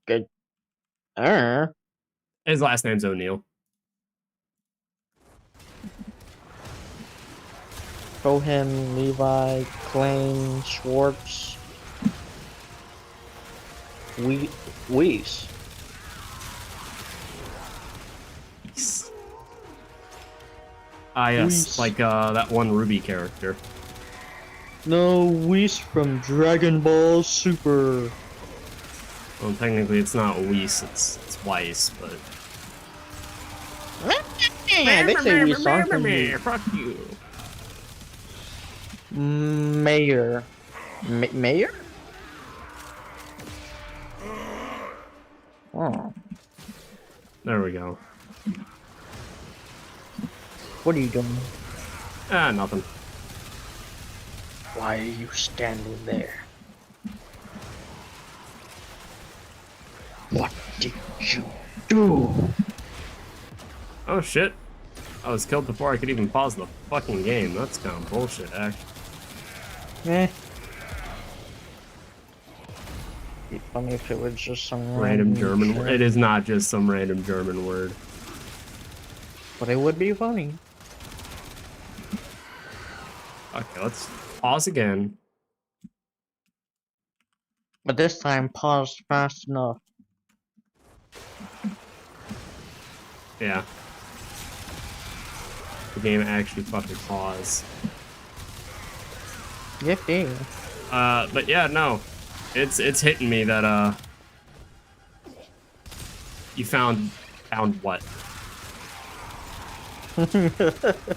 Good. His last name's O'Neal. Cohen, Levi, Klein, Schwartz. Weiss. Ah, yes, Weiss. like that one Ruby character. No, Weiss from Dragon Ball Super. Well, technically it's not Weiss, it's Weiss, but... Yeah, they say Weiss on Fuck you. Mayor. Mayor? Oh. There we go. What are you doing? Ah, nothing. Why are you standing there? What did you do? Oh shit. I was killed before I could even pause the fucking game. That's kind of bullshit, actually. Eh. Be funny if it was just some Random German shit. word. It is not just some random German word. But it would be funny. Okay, let's pause again. But this time, pause fast enough. Yeah. The game actually fucking pause. Yippee. But yeah, no. It's hitting me that you found what?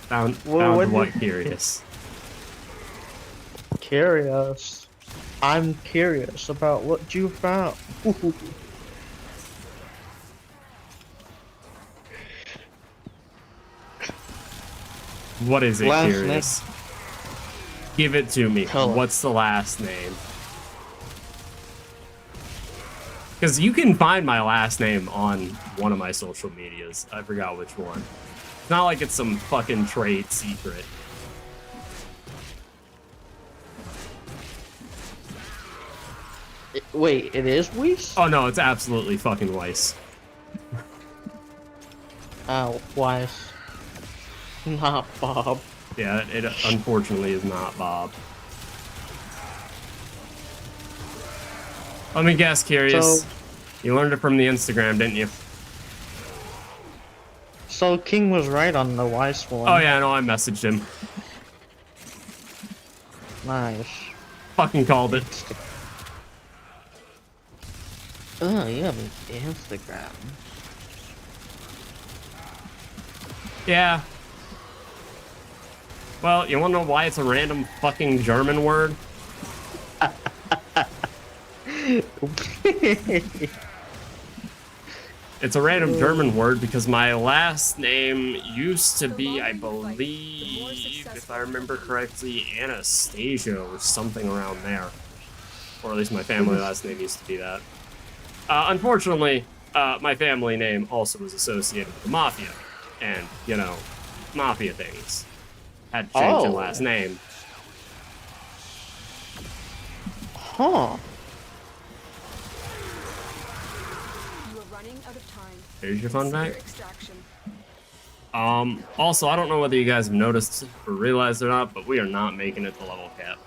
Found what what did- curious? Curious. I'm curious about what you found. What is it, Last curious? Give it to me. Tell us. What's the last name? Because you can find my last name on one of my social medias. I forgot which one. It's not like it's some fucking trade secret. Wait, it is Weiss? Oh no, it's absolutely fucking Weiss. Oh, Weiss. Not Bob. Yeah, it unfortunately is not Bob. Let me guess, Curious. So, You learned it from the Instagram, didn't you? so King was right on the Weiss one. Oh yeah, no, I messaged him. Nice. Fucking called it. Oh, you have an Instagram. Yeah. Well, you wanna know why it's a random fucking German word? It's a random German word because my last name used to be, I believe, if I remember correctly, Anastasia or something around there. Or at least my family last name used to be that. Unfortunately, my family name also was associated with the mafia. And, you know, mafia things. Had to change the last name. Huh. You are running out of time. Here's your fun Consider fact. extraction. Also, I don't know whether you guys have noticed or realized or not, but we are not making it to level cap.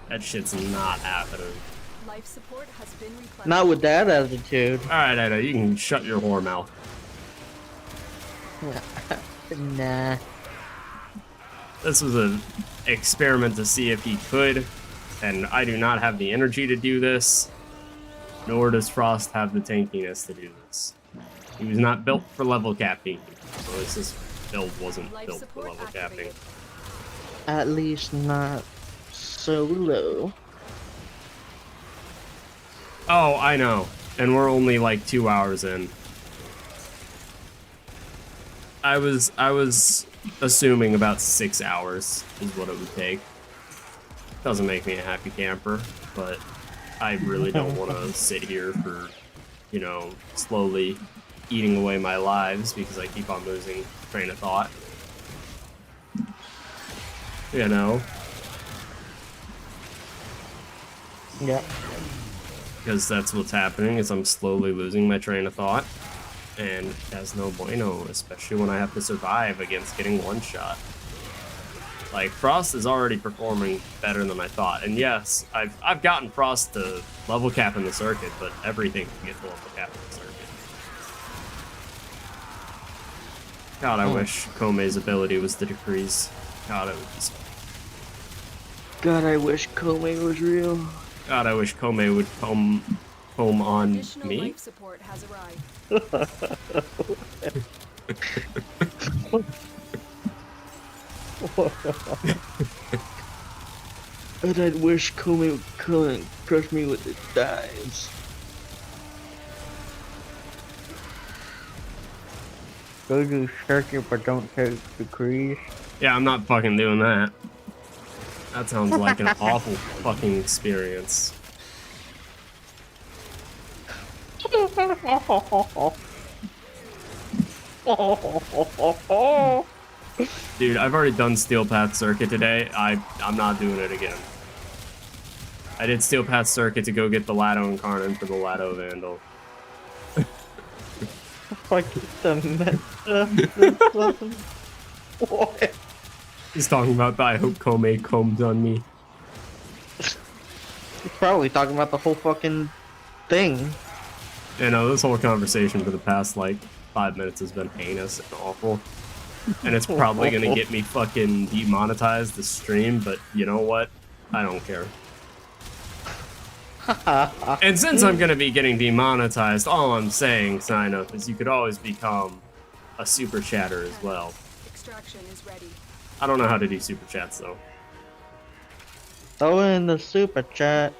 That shit's not happening. Life support has been replenished. Not with that attitude. Alright, Ida, you can shut your whore mouth. Nah. This was an experiment to see if he could, and I do not have the energy to do this, nor does Frost have the tankiness to do this. He was not built for level capping, so this build wasn't Life built for support level capping. activated. At least not solo. Oh, I know, and we're only like 2 hours in. I was assuming about 6 hours is what it would take. Doesn't make me a happy camper, but I really don't want to sit here for, you know, slowly eating away my lives because I keep on losing train of thought. You know? Yeah. Because that's what's happening, is I'm slowly losing my train of thought. And that's no bueno, especially when I have to survive against getting one shot. Like, Frost is already performing better than I thought. And yes, I've gotten Frost to level cap in the circuit, but everything can get to level cap in the circuit. God, I wish Komei's ability was the decrease. God, it would be so. God, I wish Komei was real. God, I wish Komei would come home on Additional me. life support has arrived. And I wish Komei would come and crush me with his dives. Go do circuit, but don't take decrease. Yeah, I'm not fucking doing that. That sounds like an awful fucking experience. Dude, I've already done Steel Path Circuit today. I'm not doing it again. I did Steel Path Circuit to go get the Lado Incarnate for the Lado Vandal. Fuck the What? He's talking about that. I hope Komei combs on me. He's probably talking about the whole fucking thing. You know, this whole conversation for the past, like, 5 minutes has been heinous and awful. And it's probably gonna get me fucking demonetized the stream, but you know what? I don't care. And since I'm gonna be getting demonetized, all I'm saying, sign up, is you could always become a super chatter as well. Extraction is ready. I don't know how to do super chats though. Throw in the super chat.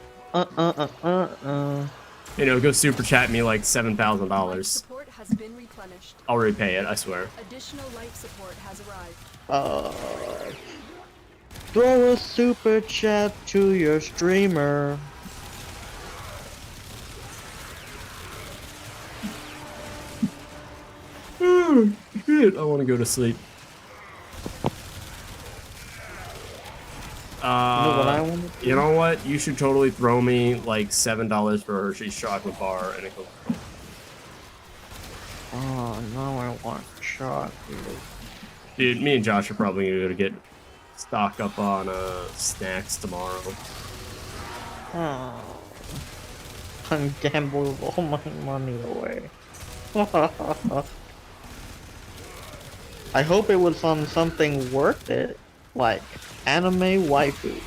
You know, go super chat me like Life $7,000. support has been replenished. I'll repay it, I swear. Additional life support has arrived. Throw a super chat to your streamer. Shit, I want to go to sleep. You know what I want to do? You know what? You should totally throw me like $7 for a Hershey's chocolate bar and a Coca-Cola. Oh, no, I want chocolate. Dude, me and Josh are probably gonna get stock up on snacks tomorrow. Oh, I'm gambling all my money away. I hope it was on something worth it, like anime waifus.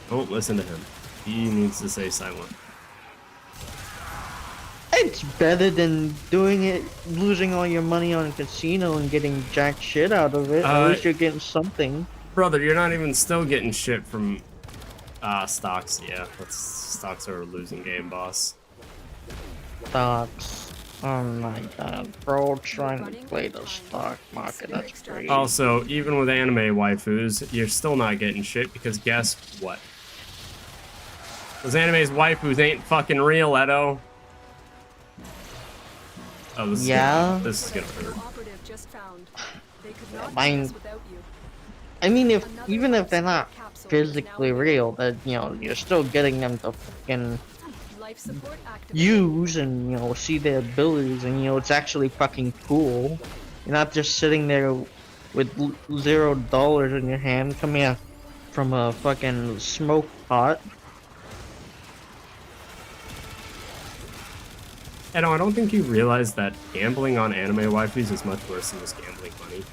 Don't listen to him. He needs to stay silent. It's better than doing it, losing all your money on a casino and getting jack shit out of it. At least you're getting something. Brother, you're not even still getting shit from stocks. Yeah, stocks are a losing game, boss. Stocks. Oh my god, bro, trying to play the stock market, that's great. Also, even with anime waifus, you're still not getting shit because guess what? Those anime's waifus ain't fucking real, Edo. Oh, this is gonna hurt. I mean, even if they're not physically real, that you're still getting them to fucking use and see their abilities, and it's actually fucking cool. You're not just sitting there with $0 in your hand. Come here, from a fucking smoke pot. Edo, I don't think you realize that gambling on anime waifus is much worse than just gambling money.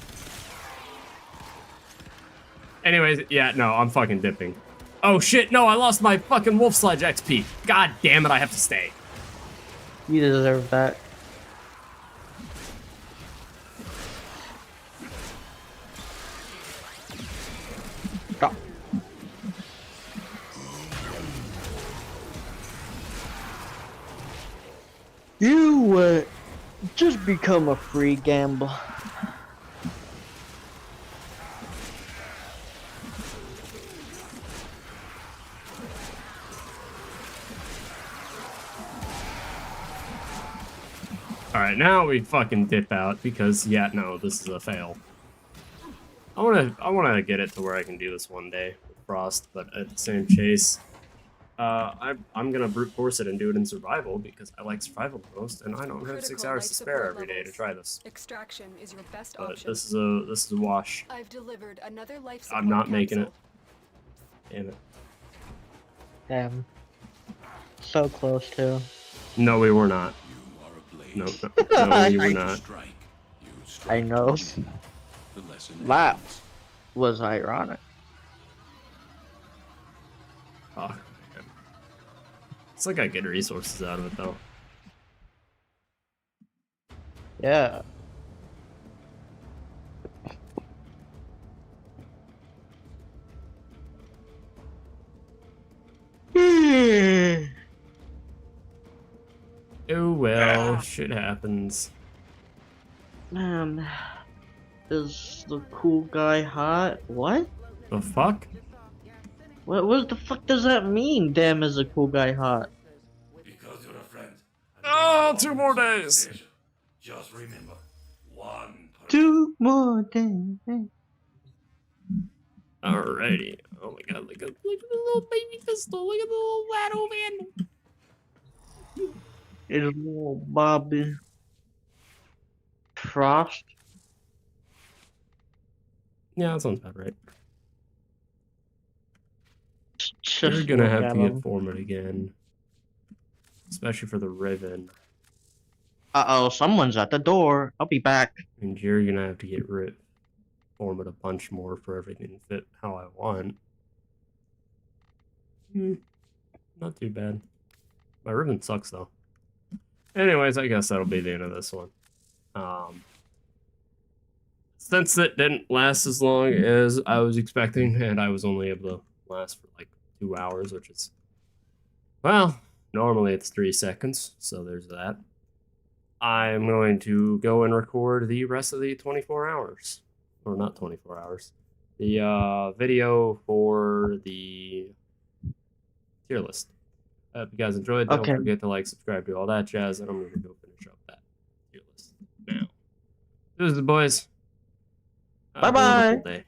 Anyways, yeah, no, I'm fucking dipping. Oh shit, no, I lost my fucking wolf sledge XP. God damn it, I have to stay. You deserve that. Stop. You just become a free gambler. Alright, now we fucking dip out because, yeah, no, this is a fail. I wanna get it to where I can do this one day with Frost, but at the same chase, I'm gonna brute force it and do it in survival because I like survival the most, and I don't have 6 hours to spare every day to try this. Extraction is your best But option. this is a wash. I've delivered another life support I'm not making it. capsule. Damn it. Damn. So close to. No, we were not. You are a blade. No, you were not. Strike. You strike. I know. The lesson That ends. was ironic. Oh, man. It's like I get resources out of it though. Yeah. Oh well, shit happens. Man, is the cool guy hot? What? The fuck? What the fuck does that mean? Damn, is a cool guy hot? Because you're a friend. Oh, 2 more days. Just remember, one person. 2 more days. Alrighty. Oh my god, look at the little baby pistol. Look at the little Lado man. It's little Bobby Frost. Yeah, that sounds about right. Just You're gonna look have at to get him. forward again. Especially for the Riven. Uh-oh, someone's at the door. I'll be back. And you're gonna have to get forward a bunch more for everything to fit how I want. Not too bad. My Riven sucks though. Anyways, I guess that'll be the end of this one. Since it didn't last as long as I was expecting, and I was only able to last for like 2 hours, which is, well, normally it's 3 seconds, so there's that. I'm going to go and record the rest of the 24 hours. Or not 24 hours. The video for the tier list. If you guys enjoyed, don't Okay. forget to like, subscribe, do all that jazz, and I'm going to go finish up that tier list now. This is the boys. Have a Bye-bye. wonderful day.